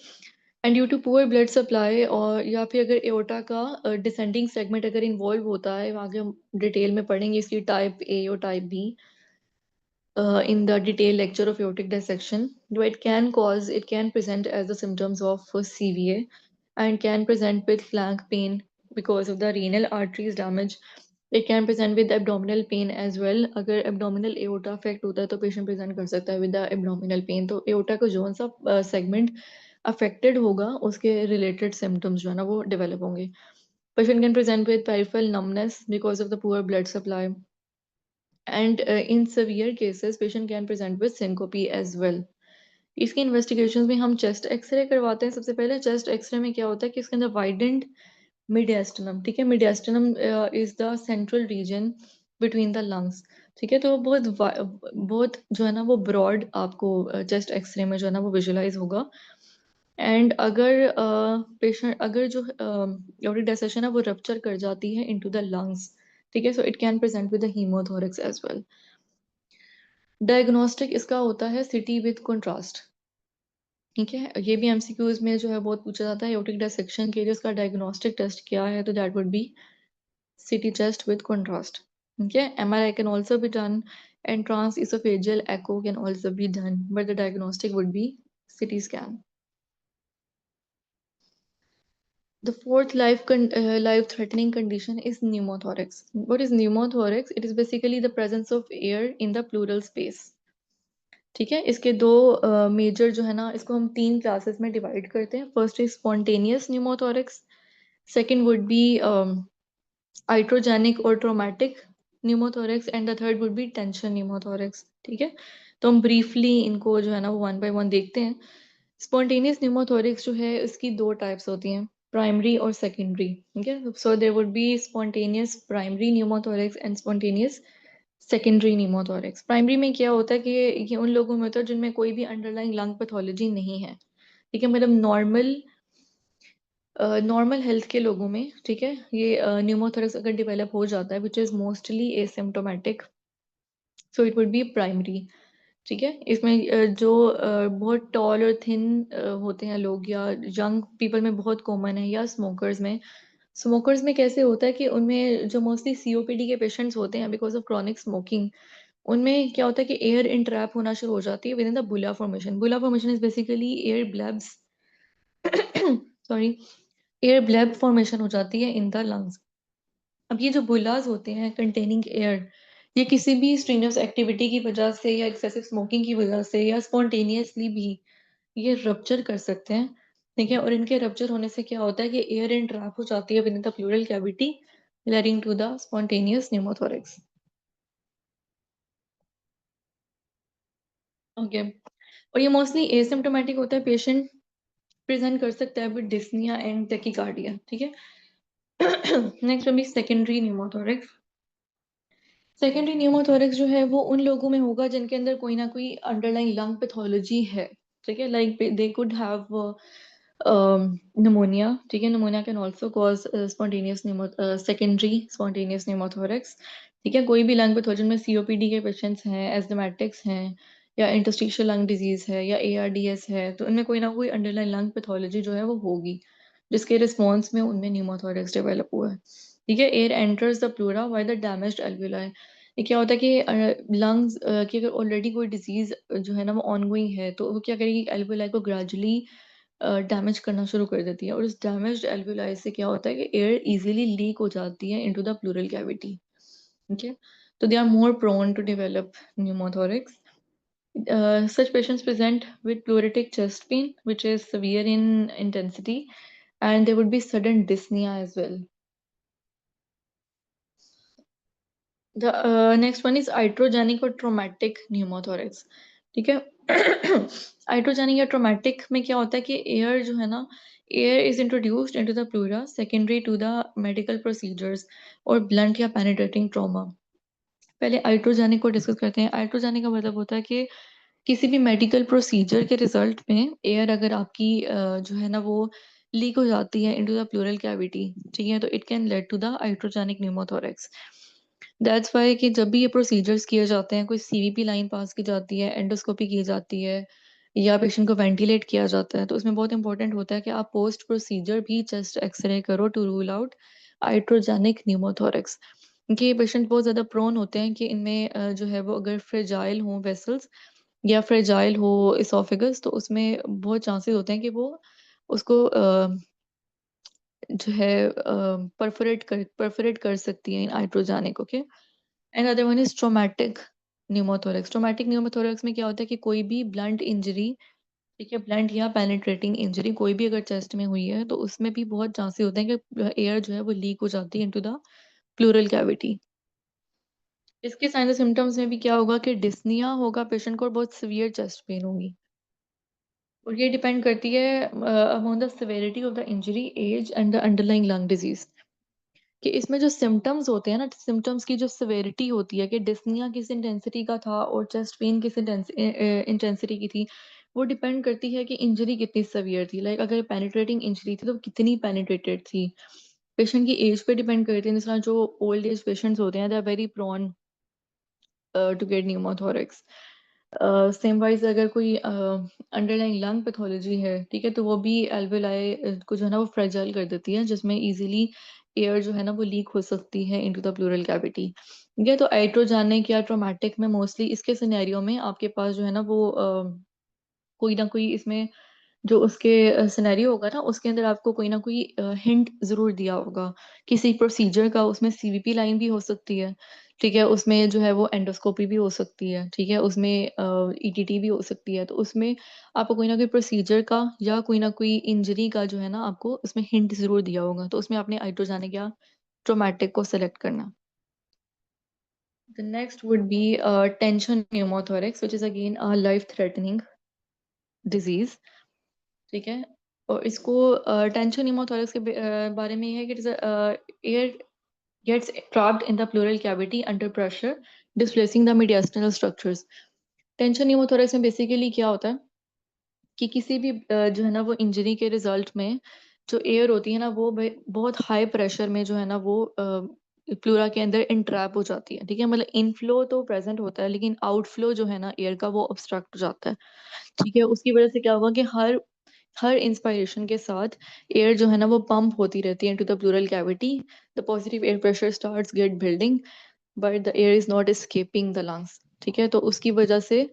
and due to poor blood supply, और या फिर अगर एओर्टा का डिसेंडिंग सेगमेंट अगर इन्वॉल्व होता है, आगे हम डिटेल में पढ़ेंगे इसकी टाइप ए और type B in the detailed lecture of aortic dissection. Though it can present as the symptoms of CVA and can present with flank pain because of the renal arteries damage. It can present with abdominal pain as well. अगर abdominal aorta affect होता है तो patient present कर सकता है with the abdominal pain। तो aorta का जो सा segment affected होगा उसके related symptoms जो है ना वो develop होंगे। Patient can present with peripheral numbness because of the poor blood supply. And in severe cases patient can present with syncope as well। इसकी इन्वेस्टिगेशंस में हम चेस्ट एक्सरे करवाते हैं। सबसे पहले चेस्ट एक्सरे में क्या होता है कि इसके अंदर वाइडेंड मिडिएस्टिनम, ठीक है, mediastinum is the central region between the lungs. ठीक है, तो वो बहुत जो है ना वो ब्रॉड आपको चेस्ट एक्सरे में जो है ना वो विजुलाइज होगा। एंड अगर पेशेंट अगर जो एओर्टिक डिसेक्शन है वो रप्चर कर जाती है इनटू द लंग्स, ठीक है, so it can present with the haemothorax as well. Diagnostic इसका होता है सिटी विद कंट्रास्ट। ठीक है, ये भी एमसीक्यूज में जो है बहुत पूछा जाता है एओर्टिक डिसेक्शन के लिए उसका डायग्नोस्टिक टेस्ट क्या है, तो that would be CT chest with contrast. ठीक है, MRI can also be done and trans oesophageal echo can also be done, but the diagnostic would be CT scan. The fourth life-threatening condition is pneumothorax. What is pneumothorax? It is basically the presence of air in the pleural space। ठीक है, इसके दो major जो है ना, इसको हम 3 classes में डिवाइड करते हैं। First is spontaneous pneumothorax, second would be iatrogenic और traumatic pneumothorax, and the third would be tension pneumothorax. ठीक है, तो हम ब्रीफली इनको जो है ना वो वन बाय वन देखते हैं। स्पॉन्टेनियस न्यूमोथोरैक्स जो है इसकी 2 टाइप्स होती हैं, प्राइमरी और सेकेंडरी। ठीक है, so there would be spontaneous primary pneumothorax and spontaneous secondary pneumothorax. Primary में क्या होता है कि ये उन लोगों में होता है जिनमें कोई भी अंडरलाइंग लंग पैथोलॉजी नहीं है। ठीक है, मतलब नॉर्मल हेल्थ के लोगों में, ठीक है, ये न्यूमोथोरैक्स अगर डेवलप हो जाता है which is mostly asymptomatic, so it would be primary. ठीक है, इसमें जो बहुत टॉल और थिन होते हैं लोग या यंग पीपल में बहुत कॉमन है, या स्मोकर्स में कैसे होता है कि उनमें जो मोस्टली सीओपीडी के पेशेंट्स होते हैं बिकॉज ऑफ क्रॉनिक स्मोकिंग, उनमें क्या होता है कि एयर इंट्रैप होना शुरू हो जाती है within the bulla formation. Bulla formation is basically air blebs sorry, air bleb formation हो जाती है इन द लंग्स। अब ये जो बुलाज होते हैं कंटेनिंग एयर, ये किसी भी स्ट्रीनस एक्टिविटी की वजह से या एक्सेसिव स्मोकिंग की वजह से या स्पॉन्टेनियसली भी ये रप्चर कर सकते हैं। ठीक है, और इनके रप्चर होने से क्या होता है कि एयर इंट्रैप हो जाती है within the pleural cavity leading to the spontaneous pneumothorax। Okay, और ये मोस्टली एसिम्प्टोमेटिक होता है, पेशेंट प्रेजेंट कर सकता है विद डिस्निया एंड टेकिकार्डिया। ठीक है, नेक्स्ट अभी सेकेंडरी न्यूमोथोरैक्स। सेकेंडरी न्यूमोथोरैक्स जो है वो उन लोगों में होगा जिनके अंदर कोई ना कोई अंडरलाइंग लंग पैथोलॉजी है, ठीक है, like they could have pneumonia, ठीक है, pneumonia can also cause secondary spontaneous pneumothorax, ठीक है, कोई भी लंग पैथोजन में COPD के पेशेंट्स हैं, एस्थमेटिक्स हैं, या इंटरस्टिशियल लंग डिजीज है, या ARDS है, तो उनमें कोई ना कोई अंडरलाइन लंग पैथोलॉजी जो है वो होगी, जिसके रिस्पॉन्स में उनमें न्यूमोथोरैक्स डेवलप हुआ है, ठीक है। Air enters the pleura by the damaged alveoli. ये क्या होता है कि लंग्स की अगर ऑलरेडी कोई डिजीज जो है ना वो ऑनगोइंग है, तो वो क्या करेगी, एल्वियोलाई को ग्रेजुअली डैमेज करना शुरू कर देती है, और उस डैमेज्ड एल्वियोलाई से क्या होता है कि एयर इजीली लीक हो जाती है into the pleural cavity, okay, so they are more prone to develop pneumothorax. Such patients present with pleuritic chest pain, which is severe in intensity, and there would be sudden dyspnea as well. The next one is iatrogenic और traumatic pneumothorax, ठीक है। iatrogenic या traumatic में क्या होता है कि air जो है ना, air is introduced into the pleura secondary to the medical procedures और ब्लंट या पेनिट्रेटिंग ट्रॉमा। पहले आइट्रोजेनिक को डिस्कस करते हैं। आइट्रोजेनिक का मतलब होता है कि किसी भी मेडिकल प्रोसीजर के रिजल्ट में एयर अगर आपकी जो है ना वो लीक हो जाती है इनटू द प्लूरल कैविटी, ठीक है, तो it can lead to the iatrogenic pneumothorax. That's why कि जब भी ये प्रोसीजर्स किए जाते हैं, कोई CVP लाइन पास की जाती है, एंडोस्कोपी की जाती है, या पेशेंट को वेंटिलेट किया जाता है, तो उसमें बहुत इंपॉर्टेंट होता है कि आप पोस्ट प्रोसीजर भी चेस्ट एक्सरे करो to rule out iatrogenic pneumothorax, क्योंकि ये पेशेंट बहुत ज़्यादा प्रोन होते हैं कि इनमें जो है वो अगर फ्रेजाइल हो वेसल्स या फ्रेजाइल हो इसोफेगस, तो उसमें बहुत चांसेस होते हैं कि वो उसको जो है परफोरेट कर सकती है iatrogenic, okay. And other one is traumatic pneumothorax. Traumatic pneumothorax में क्या होता है कि कोई भी ब्लंट इंजरी, ठीक है, ब्लंट या पेनिट्रेटिंग इंजरी कोई भी अगर चेस्ट में हुई है, तो उसमें भी बहुत चांसेस होते हैं कि एयर जो है वो लीक हो जाती है इनटू द प्लूरल कैविटी। इसके साइंस और सिम्टम्स में भी क्या होगा कि डिस्निया होगा पेशेंट को, और बहुत सीवियर चेस्ट पेन होगी, और ये डिपेंड करती है among the severity of the injury, age and the underlying lung disease, कि इसमें जो सिम्टम्स होते हैं ना, सिम्टम्स की जो सिवियरिटी होती है कि डिस्निया किस इंटेंसिटी का था और चेस्ट पेन किस इंटेंसिटी की थी, वो डिपेंड करती है कि इंजरी कितनी सवियर थी। लाइक अगर पेनिट्रेटिंग इंजरी थी तो कितनी पेनिट्रेटेड थी। पेशेंट की एज पे डिपेंड करती है, जिस तरह जो ओल्ड एज पेशेंट्स होते हैं they are very prone to get pneumothorax. Same wise अगर कोई अंडरलाइंग लंग पैथोलॉजी है, ठीक है, तो वो भी एल्वेलाई को जो है ना वो फ्रेजाइल कर देती है, जिसमें इजीली एयर जो है ना वो लीक हो सकती है इनटू द प्लूरल कैविटी। ठीक है, तो आइट्रोजेनिक या ट्रोमेटिक में मोस्टली इसके सिनेरियो में आपके पास जो है ना वो कोई ना कोई इसमें जो उसके सिनेरियो होगा ना, उसके अंदर आपको कोई ना कोई हिंट जरूर दिया होगा किसी प्रोसीजर का। उसमें CVP लाइन भी हो सकती है, ठीक है, उसमें जो है वो एंडोस्कोपी भी हो सकती है, ठीक है, उसमें ETT भी हो सकती है, तो उसमें आपको कोई ना कोई प्रोसीजर का या कोई ना कोई इंजरी का जो है ना आपको उसमें हिंट जरूर दिया होगा, तो उसमें आपने आइट्रोजेनिक या ट्रोमेटिक को सेलेक्ट करना। The next would be tension pneumothorax, which is again a life-threatening disease, ठीक है। और इसको टेंशन न्यूमोथोरैक्स के बारे में ये है कि air gets trapped in the pleural cavity under pressure, displacing the mediastinal structures. Tension pneumothorax में बेसिकली क्या होता है कि किसी भी जो है ना वो इंजरी के रिजल्ट में जो एयर होती है ना वो बहुत हाई प्रेशर में जो है ना वो प्लूरा के अंदर इंट्रैप हो जाती है, ठीक है, मतलब इनफ्लो तो प्रेजेंट होता है लेकिन आउटफ्लो जो है ना एयर का वो ऑब्स्ट्रक्ट हो जाता है, ठीक है। उसकी वजह से क्या होगा कि हर हर इंस्पायरेशन के साथ एयर जो है ना वो पंप होती रहती है into the pleural cavity. The positive air pressure starts get building but the air is not escaping the lungs, ठीक है, तो उसकी वजह से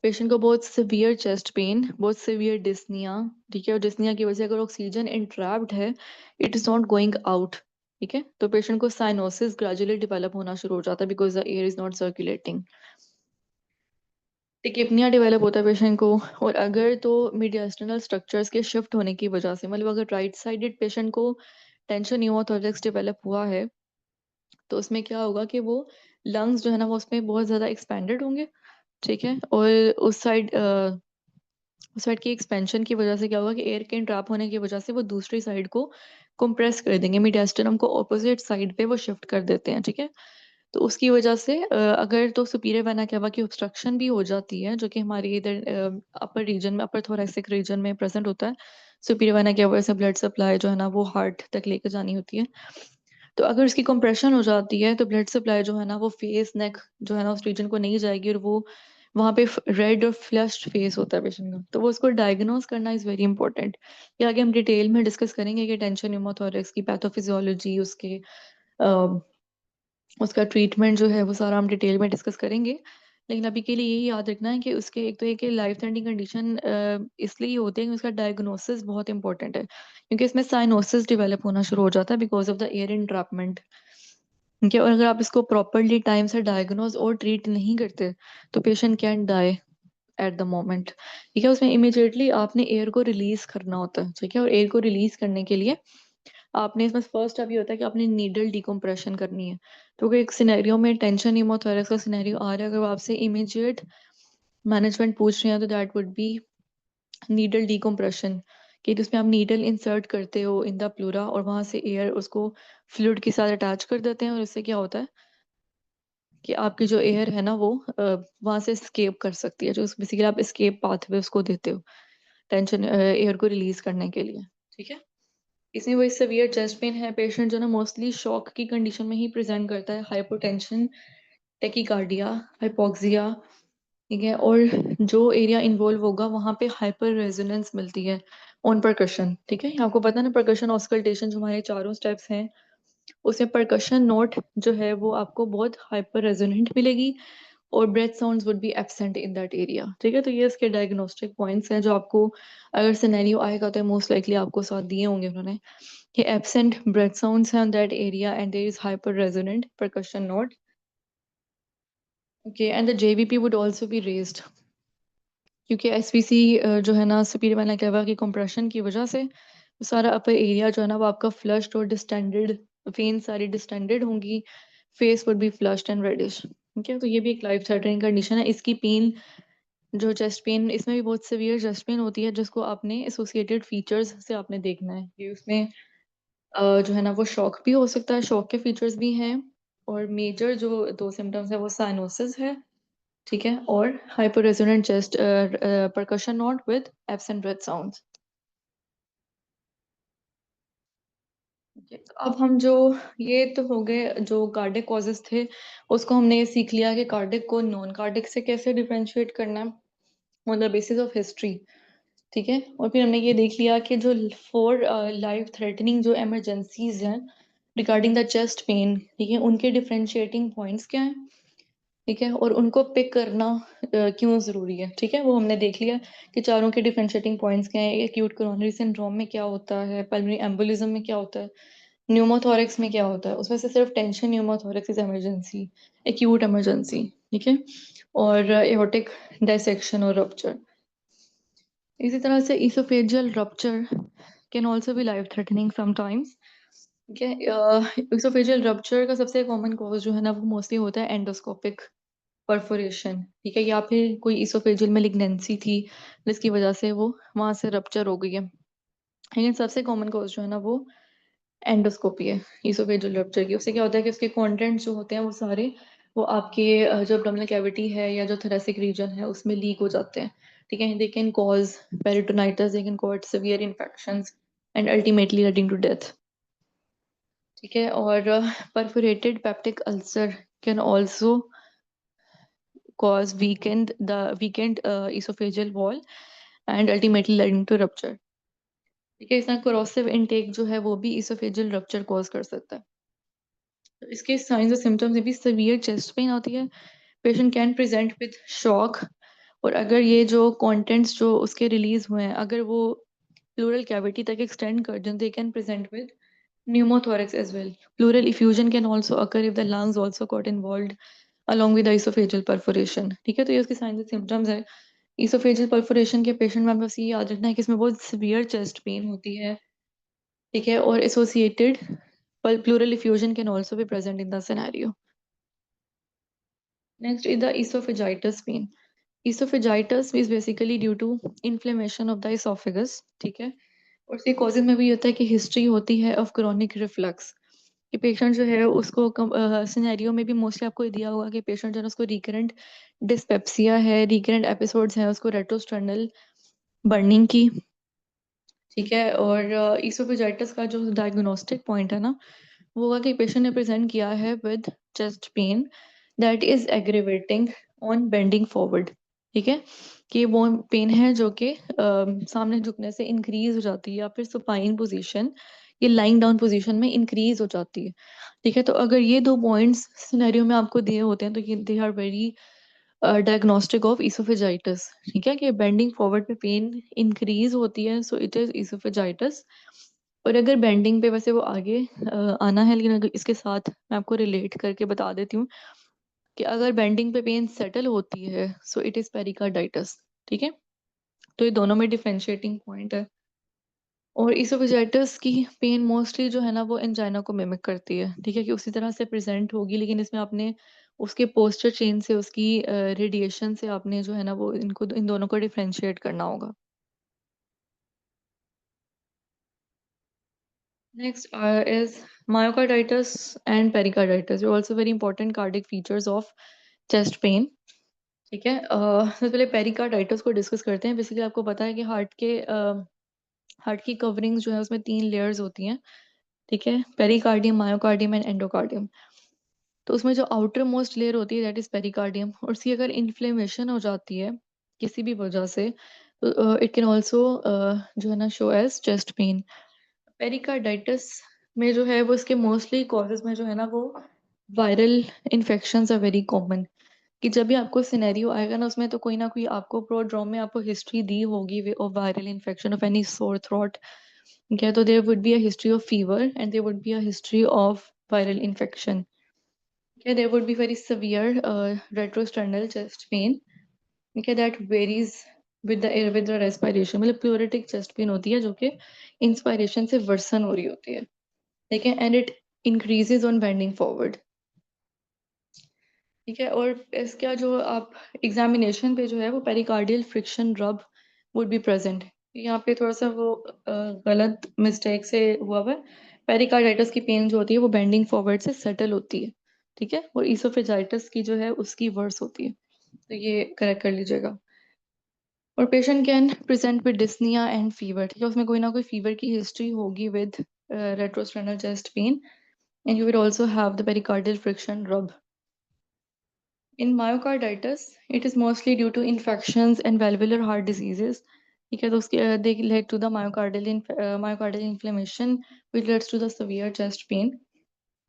पेशेंट को बहुत सिवियर चेस्ट पेन, बहुत सिवियर डिस्निया, ठीक है, और डिस्निया की वजह से अगर ऑक्सीजन इंट्रैप्ड है, it is not going out, ठीक है, तो पेशेंट को साइनोसिस ग्रेजुअली डेवलप होना शुरू हो जाता है because the air is not circulating. Tachypnoea develop होता है पेशेंट को, और अगर तो मीडियास्टिनल स्ट्रक्चर्स के शिफ्ट होने की वजह से, मतलब अगर राइट साइडेड पेशेंट को टेंशन न्यूमोथोरैक्स डेवलप हुआ है, तो उसमें क्या होगा कि वो लंग्स जो है ना वो उसमें बहुत ज़्यादा एक्सपेंडेड होंगे, ठीक है, और उस साइड की एक्सपेंशन की वजह से क्या होगा कि एयर के ट्रैप होने की वजह से वो दूसरी साइड को कंप्रेस कर देंगे, मीडियास्टिनम को ऑपोजिट साइड पे वो शिफ्ट कर देते हैं, ठीक है। तो उसकी वजह से अगर तो सुपीरियर वेना केवा की ऑब्स्ट्रक्शन भी हो जाती है, जो कि हमारी इधर अपर रीजन में, अपर थोरैसिक रीजन में प्रेजेंट होता है। सुपीरियर वेना केवा से ब्लड सप्लाई जो है ना वो हार्ट तक लेकर जानी होती है। तो अगर उसकी कंप्रेशन हो जाती है तो ब्लड सप्लाई जो है ना वो फेस नेक जो है ना उस रीजन को नहीं जाएगी, और वो वहाँ पे रेड और फ्लश्ड फेस होता है पेशेंट का, तो वो उसको डायग्नोज करना इज़ वेरी इंपॉर्टेंट। ये आगे हम डिटेल में डिस्कस करेंगे कि टेंशन न्यूमोथोरैक्स की पैथोफिजियोलॉजी, उसका ट्रीटमेंट जो है वो सारा हम डिटेल में डिस्कस करेंगे। लेकिन अभी के लिए यही याद रखना है कि उसके एक तो ये कि लाइफ थ्रेटनिंग कंडीशन इसलिए होती है कि उसका डायग्नोसिस बहुत इंपॉर्टेंट है, क्योंकि इसमें साइनोसिस डेवलप होना शुरू हो जाता है because of the air entrapment. ठीक है, और अगर आप इसको प्रॉपरली टाइम से डायग्नोज और ट्रीट नहीं करते तो patient can die at the moment. ठीक है, उसमें इमिजिएटली आपने एयर को रिलीज करना होता है। ठीक है, और एयर को रिलीज करने के लिए आपने इसमें फर्स्ट स्टेप ये होता है कि आपने नीडल डिकम्प्रेशन करनी है। तो अगर एक सिनेरियो में टेंशन न्यूमोथोरैक्स का सिनेरियो आ रहा है, अगर वो आपसे इमीडिएट मैनेजमेंट पूछ रहे हैं तो that would B needle decompression, कि जिसमें आप नीडल इंसर्ट करते हो इन द प्लूरा और वहां से एयर उसको फ्लूइड के साथ अटैच कर देते हैं, और इससे क्या होता है कि आपकी जो एयर है ना वो वहां से स्केप कर सकती है, जो बेसिकली आप स्केप पाथवे उसको देते हो टेंशन एयर को रिलीज करने के लिए। ठीक है, इसमें वही सीवियर चेस्ट पेन है, पेशेंट जो ना मोस्टली शॉक की कंडीशन में ही प्रेजेंट करता है, हाइपोटेंशन, टेकिकार्डिया, हाइपोक्सिया। ठीक है, और जो एरिया इन्वॉल्व होगा वहां पे हाइपर रेजोनेंस मिलती है ऑन परकशन। ठीक है, आपको पता है ना परकशन ऑस्कल्टेशन जो हमारे चारों स्टेप्स हैं उसमें परकशन नोट जो है वो आपको बहुत हाइपर रेजोनेंट मिलेगी, और breath sounds would be absent in that area. ठीक है, तो ये इसके डायग्नोस्टिक पॉइंट्स हैं जो आपको अगर सिनेरियो आएगा तो मोस्ट लाइकली आपको साथ दिए होंगे उन्होंने, कि एब्सेंट ब्रेथ साउंड्स हैं on that area and there is hyper resonant percussion note. Okay, and the JVP would also be raised, क्योंकि एसवीसी जो है ना सुपीरियर वेना केवा की कंप्रेशन की वजह से वो सारा अपर एरिया जो है ना वो आपका फ्लश्ड और डिस्टेंडेड, वेन सारी डिस्टेंडेड होंगी, face would be flushed and reddish. ठीक है, तो ये भी एक लाइफ थ्रेटनिंग कंडीशन है। इसकी पेन जो चेस्ट पेन, इसमें भी बहुत सीवियर चेस्ट पेन होती है जिसको आपने एसोसिएटेड फीचर्स से आपने देखना है कि उसमें जो है ना वो शॉक भी हो सकता है, शॉक के फीचर्स भी हैं, और मेजर जो दो सिम्टम्स है वो साइनोसिस है। ठीक है, और hyper resonant chest percussion note with absent breath sounds. अब हम जो, ये तो हो गए जो कार्डिक कॉजेस थे, उसको हमने ये सीख लिया कि कार्डिक को नॉन कार्डिक से कैसे डिफरेंशिएट करना है on the basis of history. ठीक है, और फिर हमने ये देख लिया कि जो फोर लाइफ थ्रेटनिंग जो इमरजेंसीज हैं रिगार्डिंग द चेस्ट पेन, ठीक है, उनके डिफरेंशिएटिंग पॉइंट्स क्या हैं। ठीक है, और उनको पिक करना क्यों ज़रूरी है। ठीक है, वो हमने देख लिया कि चारों के डिफरेंशिएटिंग पॉइंट्स क्या हैं, एक्यूट कोरोनरी सिंड्रोम में क्या होता है, पल्मोनरी एम्बोलिज्म में क्या होता है, न्यूमोथोरैक्स में क्या होता है। उसमें से सिर्फ tension pneumothorax is emergency, acute emergency. ठीक है, और एओर्टिक डायसेक्शन और रप्चर। इसी तरह से oesophageal rupture can also be life threatening sometimes. ठीक है, इसोफेजियल रप्चर का सबसे कॉमन कॉज जो है ना वो मोस्टली होता है एंडोस्कोपिक परफोरेशन। ठीक है, या फिर कोई इसोफेजियल मेलिग्नेंसी थी जिसकी वजह से वो वहां से रप्चर हो गई है। लेकिन सबसे कॉमन कॉज जो है ना वो एंडोस्कोपी है इसोफेजियल रप्चर की। उससे क्या होता है कि उसके कंटेंट जो होते हैं वो सारे वो आपके जो abdominal कैविटी है या जो thoracic रीजन है उसमें लीक हो जाते हैं। ठीक है, they can cause peritonitis, they can cause severe infections and ultimately leading to death. ठीक है, और perforated peptic ulcer can also cause weakened esophageal wall and ultimately leading to rupture। ठीक है, इसका corrosive intake जो है वो भी esophageal rupture cause कर सकता है। तो इसके साइंस और सिम्टम्स में भी severe chest pain आती है, patient can present with shock, और अगर ये जो कंटेंट्स जो उसके रिलीज हुए हैं अगर वो प्लूरल कैविटी तक एक्सटेंड कर दें, they can present with pneumothorax as well। Pleural effusion can also occur if the lungs also got involved along with the esophageal perforation। ठीक है, तो ये उसके साइंस और सिम्टम्स है। इसोफेजियल परफोरेशन के पेशेंट में बस ये याद रखना है कि इसमें बहुत सिवियर चेस्ट पेन होती है। ठीक है, और associated pleural effusion can also be present in the scenario। Next is the esophagitis pain। Esophagitis is basically due to inflammation of the esophagus। ठीक है, और इसके कॉजेज में भी होता है कि हिस्ट्री होती है ऑफ क्रोनिक रिफ्लक्स। कि पेशेंट जो है उसको सिनेरियो में भी मोस्टली आपको ये दिया होगा कि पेशेंट जो है उसको रिकरेंट डिस्पेप्सिया है, रिकरेंट एपिसोड्स हैं, उसको रेट्रोस्टर्नल बर्निंग की, ठीक है। और ईसोफेजाइटिस का जो डायग्नोस्टिक पॉइंट है ना, वो होगा कि पेशेंट ने प्रेजेंट किया है with chest pain that is aggravating on bending forward, ठीक है। कि वो पेन है जो कि सामने झुकने से इंक्रीज हो जाती है, या फिर सुपाइन पोजीशन, ये लाइंग डाउन पोजीशन में इंक्रीज हो जाती है, ठीक है। तो अगर ये दो पॉइंट्स सिनेरियो में आपको दिए होते हैं तो ये they are very diagnostic of oesophagitis, ठीक है। कि बेंडिंग फॉरवर्ड पे पेन इंक्रीज होती है, सो इट इज ईसोफेजाइटिस। और अगर बेंडिंग पे वैसे वो आगे आना है, लेकिन अगर इसके साथ मैं आपको रिलेट करके बता देती हूँ कि अगर बेंडिंग पे पेन सेटल होती है सो इट इज पेरिकार्डाइटिस, ठीक है। तो ये दोनों में डिफरेंशिएटिंग पॉइंट है। और इसोफेजाइटिस की पेन मोस्टली जो है ना वो एंजाइना को मिमिक करती है, ठीक है। कि उसी तरह से प्रेजेंट होगी, लेकिन इसमें आपने उसके पोस्चर चेंज से, उसकी रेडिएशन से आपने जो है ना वो इनको इन दोनों को डिफरेंशिएट करना होगा। Next is myocarditis and pericarditis. Are also very important cardiac features of chest pain. ठीक है। सबसे पहले पेरिकार्डाइटिस को डिस्कस करते हैं। बेसिकली आपको पता है कि हार्ट की कवरिंग जो है उसमें 3 लेयर्स होती हैं, ठीक है। Pericardium, myocardium and endocardium. तो उसमें जो आउटर मोस्ट लेयर होती है दैट इज पेरिकार्डियम, और उसकी अगर इन्फ्लेमेशन हो जाती है किसी भी वजह से, तो इट कैन ऑल्सो जो है ना show as chest pain. Pericarditis में जो है वो इसके मोस्टली कॉजेज में जो है ना वो viral infections are very common. कि जब भी आपको सिनेरियो आएगा ना उसमें तो कोई ना कोई आपको प्रोड्रॉम में आपको हिस्ट्री दी होगी of viral infection of any sore throat, क्या तो there would be a history of fever and there would be a history of viral infection. Okay, there would be very severe retrosternal chest pain. Okay, that varies with the respiration. मतलब प्लोरेटिक chest pain होती है जो कि inspiration से version हो रही होती है, ठीक है। And it increases on bending forward, ठीक है। और इसका जो आप एग्जामिनेशन पे जो है वो पेरिकार्डियल फ्रिक्शन रब वुड बी प्रेजेंट। यहाँ पे थोड़ा सा वो गलत मिस्टेक से हुआ हुआ है। पेरिकार्डाइटिस की पेन जो होती है वो बेंडिंग फॉरवर्ड से सेटल होती है, ठीक है। और ईसोफेजाइटिस की जो है उसकी वर्स होती है, तो ये करेक्ट कर लीजिएगा। और patient can present with dyspnoea and fever, ठीक है। उसमें कोई ना कोई फीवर की हिस्ट्री होगी with retrosternal chest pain, and you will also have the pericardial friction rub. In myocarditis, it is mostly due to infections and valvular heart diseases. Because they led to the myocardial inflammation, which leads to the severe chest pain.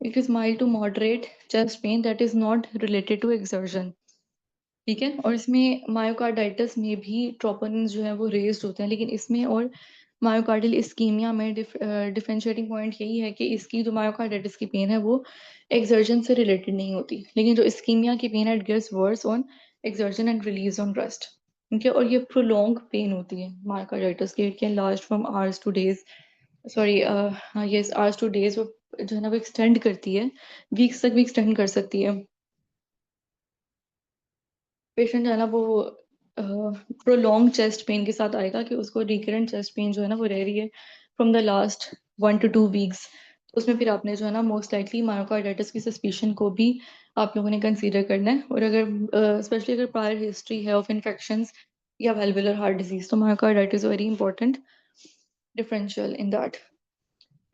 It is mild to moderate chest pain that is not related to exertion. ठीक है। और इसमें myocarditis में भी troponin जो है वो raised होते हैं, लेकिन इसमें और मायोकार्डियल इस्कीमिया में डिफरेंशिएटिंग पॉइंट यही है कि इसकी जो मायोकार्डाइटिस की पेन है वो एक्सर्जन से रिलेटेड नहीं होती, लेकिन जो इस्कीमिया की पेन है it gets worse on exertion and relieves on rest, ठीक है। और ये प्रोलॉन्ग पेन होती है मायोकार्डाइटिस की, it can last from hours two days, sorry yes hours two days. वो जो है ना वो एक्सटेंड करती है, वीक्स तक भी एक्सटेंड कर सकती है। पेशेंट है ना वो प्रोलॉन्ग चेस्ट पेन के साथ आएगा कि उसको रिकरेंट चेस्ट पेन जो है ना वो रह रही है from the last 1 to 2 weeks. उसमें फिर आपने जो है ना मोस्ट लाइकली मायोकार्डाइटिस की सस्पिशन को भी आप लोगों ने कंसीडर करना है। और अगर स्पेशली अगर प्रायर हिस्ट्री है ऑफ इन्फेक्शंस या वेल्वुलर हार्ट डिजीज, तो myocarditis very important differential in that.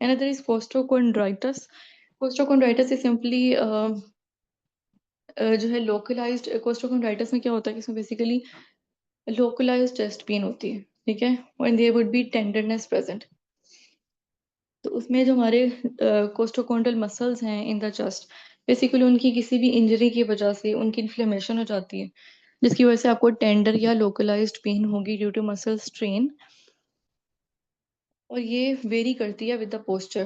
Another is costochondritis. Costochondritis is simply जो है लोकलाइज्ड। कोस्टोकोन्ड्राइटिस में क्या होता है कि इसमें बेसिकली लोकलाइज्ड चेस्ट पेन होती है, ठीक है। और there would be tenderness present. तो उसमें जो हमारे कोस्टोकोंड्रल मसल्स हैं इन द चेस्ट, बेसिकली उनकी किसी भी इंजरी की वजह से उनकी इन्फ्लेमेशन हो जाती है, जिसकी वजह से आपको टेंडर या लोकलाइज्ड पेन होगी ड्यू टू मसल स्ट्रेन। और ये वेरी करती है विद द पोस्चर,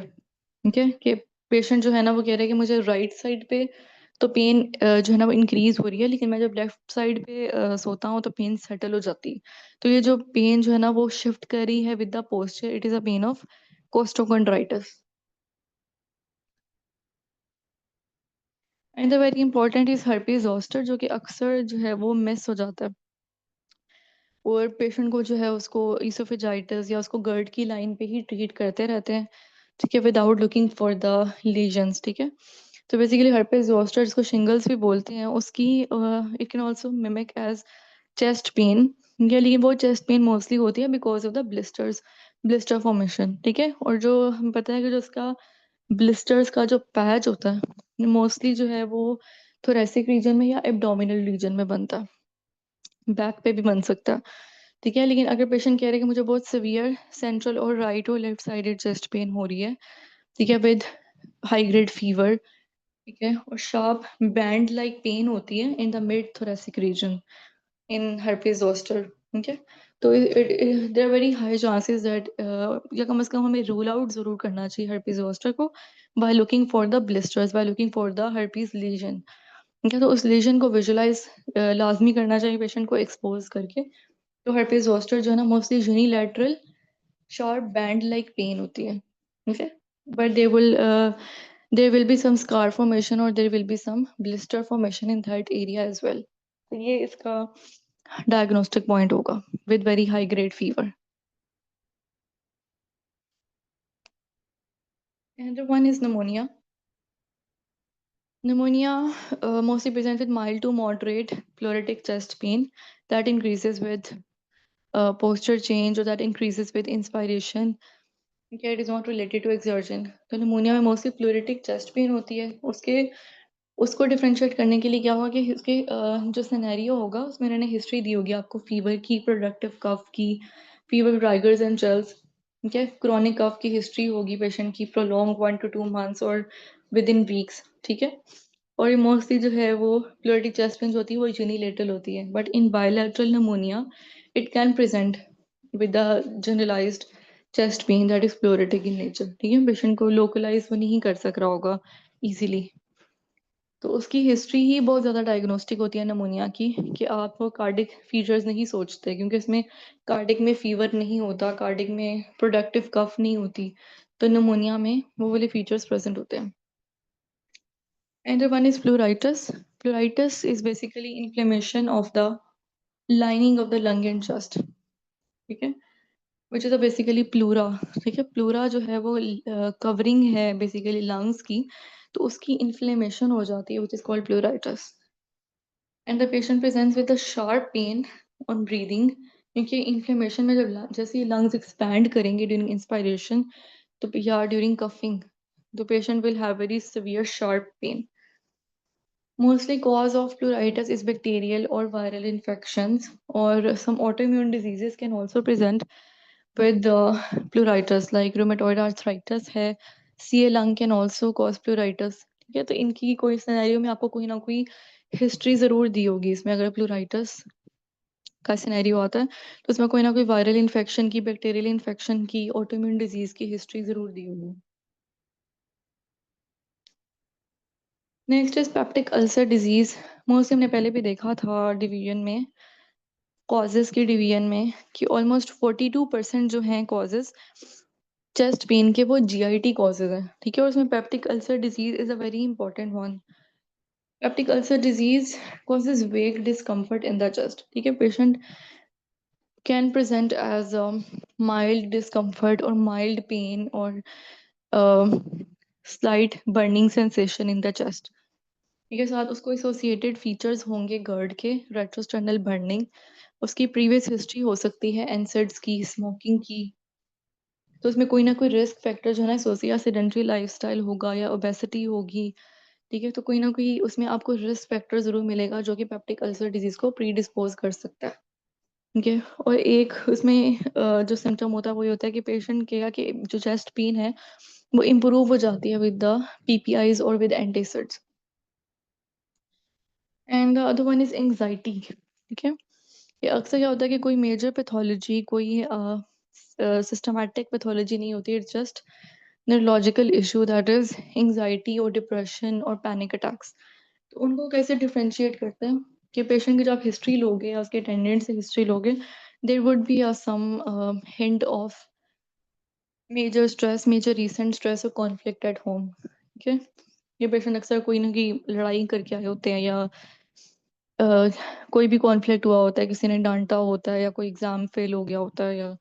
ठीक है। कि पेशेंट जो है ना वो कह रहा है कि मुझे राइट साइड पे तो पेन जो है ना वो इंक्रीज हो रही है, लेकिन मैं जब लेफ्ट साइड पे सोता हूँ तो पेन सेटल हो जाती है। तो ये जो पेन जो है ना वो शिफ्ट कर रही है with the posture, it is a pain of costochondritis. And the very important is herpes zoster, जो कि अक्सर जो है वो मिस हो जाता है। और पेशेंट को जो है उसको ईसोफेजाइटिस या उसको गर्ड की लाइन पे ही ट्रीट करते रहते हैं, ठीक है, without looking for the lesions. ठीक है, तो बेसिकली हर्पेस जोस्टर जिसको शिंगल्स भी बोलते हैं, उसकी it can also mimic as chest pain. ठीक है, लेकिन वो चेस्ट पेन मोस्टली होती है because of the blisters, blister formation. ठीक है, और जो हमें पता है कि जो उसका ब्लिस्टर्स का जो पैच होता है मोस्टली जो है वो थोरेसिक रीजन में या एब्डोमिनल रीजन में बनता है, बैक पे भी बन सकता है। ठीक है, लेकिन अगर पेशेंट कह रहे हैं कि मुझे बहुत सिवियर सेंट्रल और राइट और लेफ्ट साइडेड चेस्ट पेन हो रही है, ठीक है, विद हाई ग्रेड फीवर, ठीक है, और शार्प बैंड लाइक पेन होती है in the mid thoracic region in herpes zoster। ठीक है, तो there are very high chances that या कम से कम हमें रूल आउट जरूर करना चाहिए herpes zoster को by looking for the blisters, by looking for the herpes lesion। ठीक है, तो उस लेजन को विजुलाइज लाजमी करना चाहिए पेशेंट को एक्सपोज करके। तो herpes zoster जो है ना mostly unilateral sharp band like pain होती है। okay, but there will be some scar formation or there will be some blister formation in that area as well। तो ये इसका diagnostic point होगा with very high grade fever। Another one is pneumonia। Pneumonia mostly presents with mild to moderate pleuritic chest pain that increases with posture change or that increases with inspiration। Okay, it is not related to exertion। तो pneumonia में mostly प्लूरिटिक chest pain होती है। उसको differentiate करने के लिए क्या होगा कि उसके जो सिनेरियो होगा उसमें इन्होंने हिस्ट्री दी होगी आपको फीवर की, प्रोडक्टिव कफ की, फीवर राइगर्स एंड चेल्स। ठीक है, क्रॉनिक कफ की हिस्ट्री होगी पेशेंट की, प्रोलॉन्ग 1 to 2 months और विद इन वीक्स। ठीक है, और ये मोस्टली जो है वो प्लूरिटिक चेस्ट पेन होती है वो यूनिलेटरल होती है, but in bilateral pneumonia it can present with the generalized chest pain that is pleuritic in nature। ठीक है, पेशेंट को लोकलाइज वो नहीं कर सक रहा होगा इजीली। तो उसकी हिस्ट्री ही बहुत ज़्यादा डायग्नोस्टिक होती है नमोनिया की, कि आप कार्डिक फीचर्स नहीं सोचते क्योंकि इसमें कार्डिक में फीवर नहीं होता, कार्डिक में प्रोडक्टिव कफ नहीं होती, तो नमोनिया में वो वाले फीचर्स प्रेजेंट होते हैं। And one is प्लूराइटिस। प्लूराइटिस is basically inflammation of the lining of the lung and chest. ठीक है, विच इज बेसिकली प्लूरा। ठीक है, प्लूरा जो है वो कवरिंग है बेसिकली लंग्स की, तो उसकी इन्फ्लेमेशन हो जाती है which is called pleuritis. And the patient presents with a sharp pain on breathing, क्योंकि इन्फ्लेमेशन में जब जैसे ये लंग्स एक्सपैंड करेंगे ड्यूरिंग इंस्पायरेशन तो या ड्यूरिंग कफिंग, तो patient will have very severe sharp pain. Mostly cause of pleuritis is bacterial or viral infections, or some autoimmune diseases can also present with pleuritis like rheumatoid arthritis है, CA lung can also cause pleuritis। ठीक है, तो इनकी कोई scenario में आपको कोई ना कोई हिस्ट्री जरूर दी होगी इसमें। अगर प्लूराइटिस का सिनेरियो आता है तो उसमें कोई ना कोई वायरल इन्फेक्शन की, बैक्टीरियल इन्फेक्शन की, ऑटोइम्यून डिजीज की हिस्ट्री जरूर दी होगी। Next is peptic ulcer disease. Mostly हमने पहले भी देखा था डिवीजन में, कॉजेज की डिवीजन में, कि ऑलमोस्ट 42% जो हैं कॉजेज चेस्ट पेन के वो जीआईटी कॉजेज हैं। ठीक है, और उसमें peptic ulcer disease is a very important one. Peptic ulcer disease causes vague discomfort in the chest। ठीक है, patient can present as mild discomfort or mild pain or slight burning sensation in the chest। ठीक है, साथ उसको associated features होंगे गर्ड के, retrosternal burning, उसकी previous history हो सकती है एनसेड्स की, स्मोकिंग की, तो उसमें कोई ना कोई रिस्क फैक्टर जो है ना सोचिए, या सेडेंट्री लाइफस्टाइल होगा या ओबेसिटी होगी। ठीक है, तो कोई ना कोई उसमें आपको रिस्क फैक्टर जरूर मिलेगा जो कि पेप्टिक अल्सर डिजीज को प्री डिस्पोज कर सकता है। ठीक है, और एक उसमें जो सिम्टम होता है वो ये होता है कि पेशेंट कहेगा कि जो चेस्ट पेन है वो इम्प्रूव हो जाती है विद द पीपीआईज और with antacids. And the other one is anxiety. ठीक है, ये अक्सर क्या होता है कि कोई मेजर पैथोलॉजी, कोई सिस्टमैटिक पैथोलॉजी नहीं होती, it's just neurological issue that is anxiety और डिप्रेशन और पैनिक अटैक्स। तो उनको कैसे डिफ्रेंशिएट करते हैं कि पेशेंट की जब आप हिस्ट्री लोगे या उसके अटेंडेंट से हिस्ट्री लोगे, there would be some hint of major stress, major recent stress और कॉन्फ्लिक्ट एट होम। ठीक है, ये पेशेंट अक्सर कोई ना कोई लड़ाई करके आए होते हैं, या कोई भी कॉन्फ्लिक्ट हुआ होता है, किसी ने डांटा होता है, या कोई एग्जाम फेल हो गया होता है, या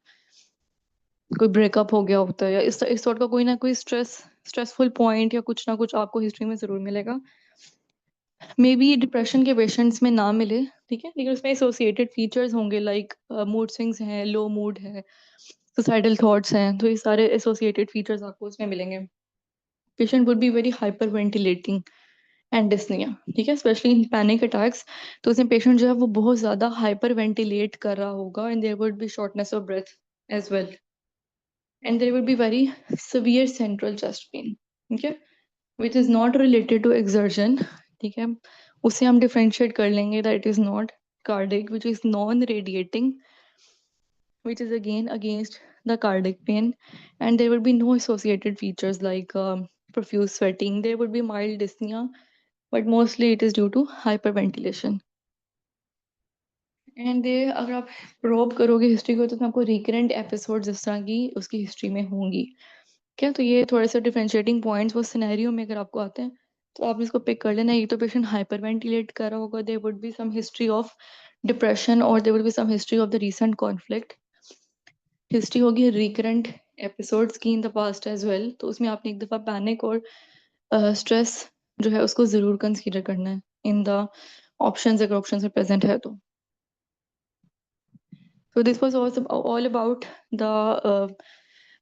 कोई ब्रेकअप हो गया होता है या इस सॉर्ट का कोई ना कोई स्ट्रेसफुल पॉइंट या कुछ ना कुछ आपको हिस्ट्री में जरूर मिलेगा। मे बी डिप्रेशन के पेशेंट्स में ना मिले, ठीक है, लेकिन उसमें एसोसिएटेड फीचर्स होंगे लाइक मूड स्विंग्स हैं, लो मूड है, सुसाइडल थॉट्स हैं, तो ये सारे एसोसिएटेड फीचर्स आपको उसमें मिलेंगे। Patient would be very hyper ventilating and dyspnoea, ठीक है, स्पेशली इन पैनिक अटैक्स। तो उसमें पेशेंट जो है वो बहुत ज्यादा हाइपर वेंटिलेट कर रहा होगा and there would be shortness of breath as well and there would be very severe central chest pain, ठीक है, which is not related to exertion, ठीक है, उसे हम डिफरेंशिएट कर लेंगे that is not cardiac, which is non radiating, which is again against the cardiac pain, and there would be no associated features like profuse sweating. There would be mild dyspnea, but mostly it is due to hyperventilation. And अगर आप probe करोगे history को तो उसमें आपको recurrent episodes इस तरह की उसकी हिस्ट्री में होंगी, क्या, तो ये थोड़े से डिफरेंशिएटिंग पॉइंट्स वो सिनेरियो में अगर आपको आते हैं तो आप इसको पिक कर लेना। ये तो पेशेंट हाइपर वेंटिलेट कर रहा होगा, there would be some history of depression और there would be some history of the recent conflict, history होगी रिकरेंट एपिसोड्स की in the past as well, तो उसमें आपने एक दफा पैनिक और स्ट्रेस जो है उसको जरूर कंसीडर करना है इन द ऑप्शंस, अगर ऑप्शंस में प्रेजेंट है तो। So this was also all about the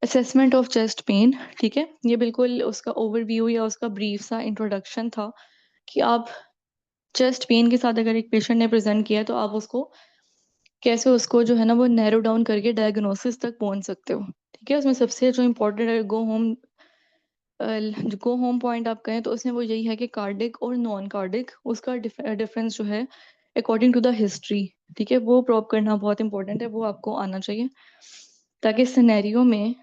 assessment of chest pain, ठीक है, ये बिल्कुल उसका ओवरव्यू या उसका ब्रीफ सा इंट्रोडक्शन था कि आप चेस्ट पेन के साथ अगर एक पेशेंट ने प्रेजेंट किया तो आप उसको कैसे उसको जो है ना वो नैरो डाउन करके डायग्नोसिस तक पहुंच सकते हो, ठीक है। उसमें सबसे जो इम्पोर्टेंट है गो होम पॉइंट आप कहें तो उसमें वो यही है कि कार्डिक और नॉन कार्डिक उसका डिफरेंस जो है अकॉर्डिंग टू द हिस्ट्री, ठीक है, वो प्रूव करना बहुत इंपॉर्टेंट है, वो आपको आना चाहिए ताकि सिनेरियो में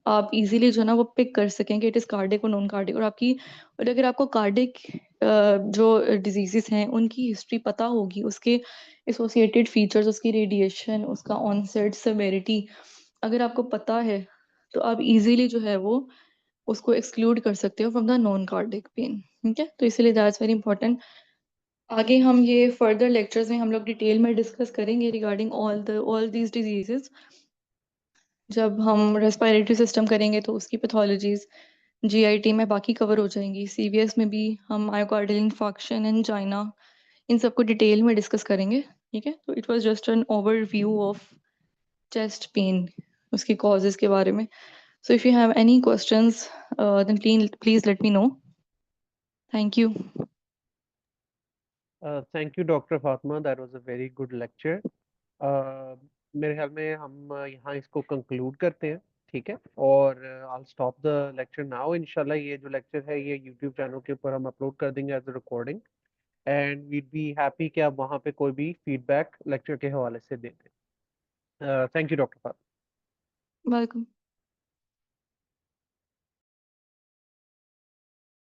आप इजीली जो है ना वो पिक कर सकें कि इट इज़ कार्डिक और नॉन कार्डिक, और अगर आपको कार्डिक जो डिजीजेस हैं उनकी हिस्ट्री पता होगी, उसके एसोसिएटेड फीचर्स, उसकी रेडिएशन, उसका ऑनसेट सेवेरिटी अगर आपको पता है तो आप इजीली जो है वो उसको एक्सक्लूड कर सकते हो from the non cardiac pain, ठीक है, तो इसलिए दैट्स वेरी इंपॉर्टेंट। आगे हम ये फर्दर लेक्चर्स में हम लोग डिटेल में डिस्कस करेंगे रिगार्डिंग ऑल दीज डिजीजेस। जब हम रेस्पिरेटरी सिस्टम करेंगे तो उसकी पैथोलॉजीज जीआईटी में बाकी कवर हो जाएंगी, सीवीएस में भी हम myocardial infarction and China in सबको डिटेल में डिस्कस करेंगे, ठीक है। तो it was just an overview of chest pain, उसकी कॉजेज के बारे में। So if you have any questions, then please let me know. Thank you. Thank you, Dr. Fatma. That was a very good lecture. मेरे ख्याल में हम यहाँ इसको कंक्लूड करते हैं, ठीक है, और I'll stop the lecture now. इंशाल्लाह ये जो लेक्चर है ये YouTube चैनल के ऊपर हम अपलोड कर देंगे as a recording, and we'd be happy कि आप वहाँ पे कोई भी फीडबैक लेक्चर के हवाले से दे दें। Thank you doctor Fatma. Welcome.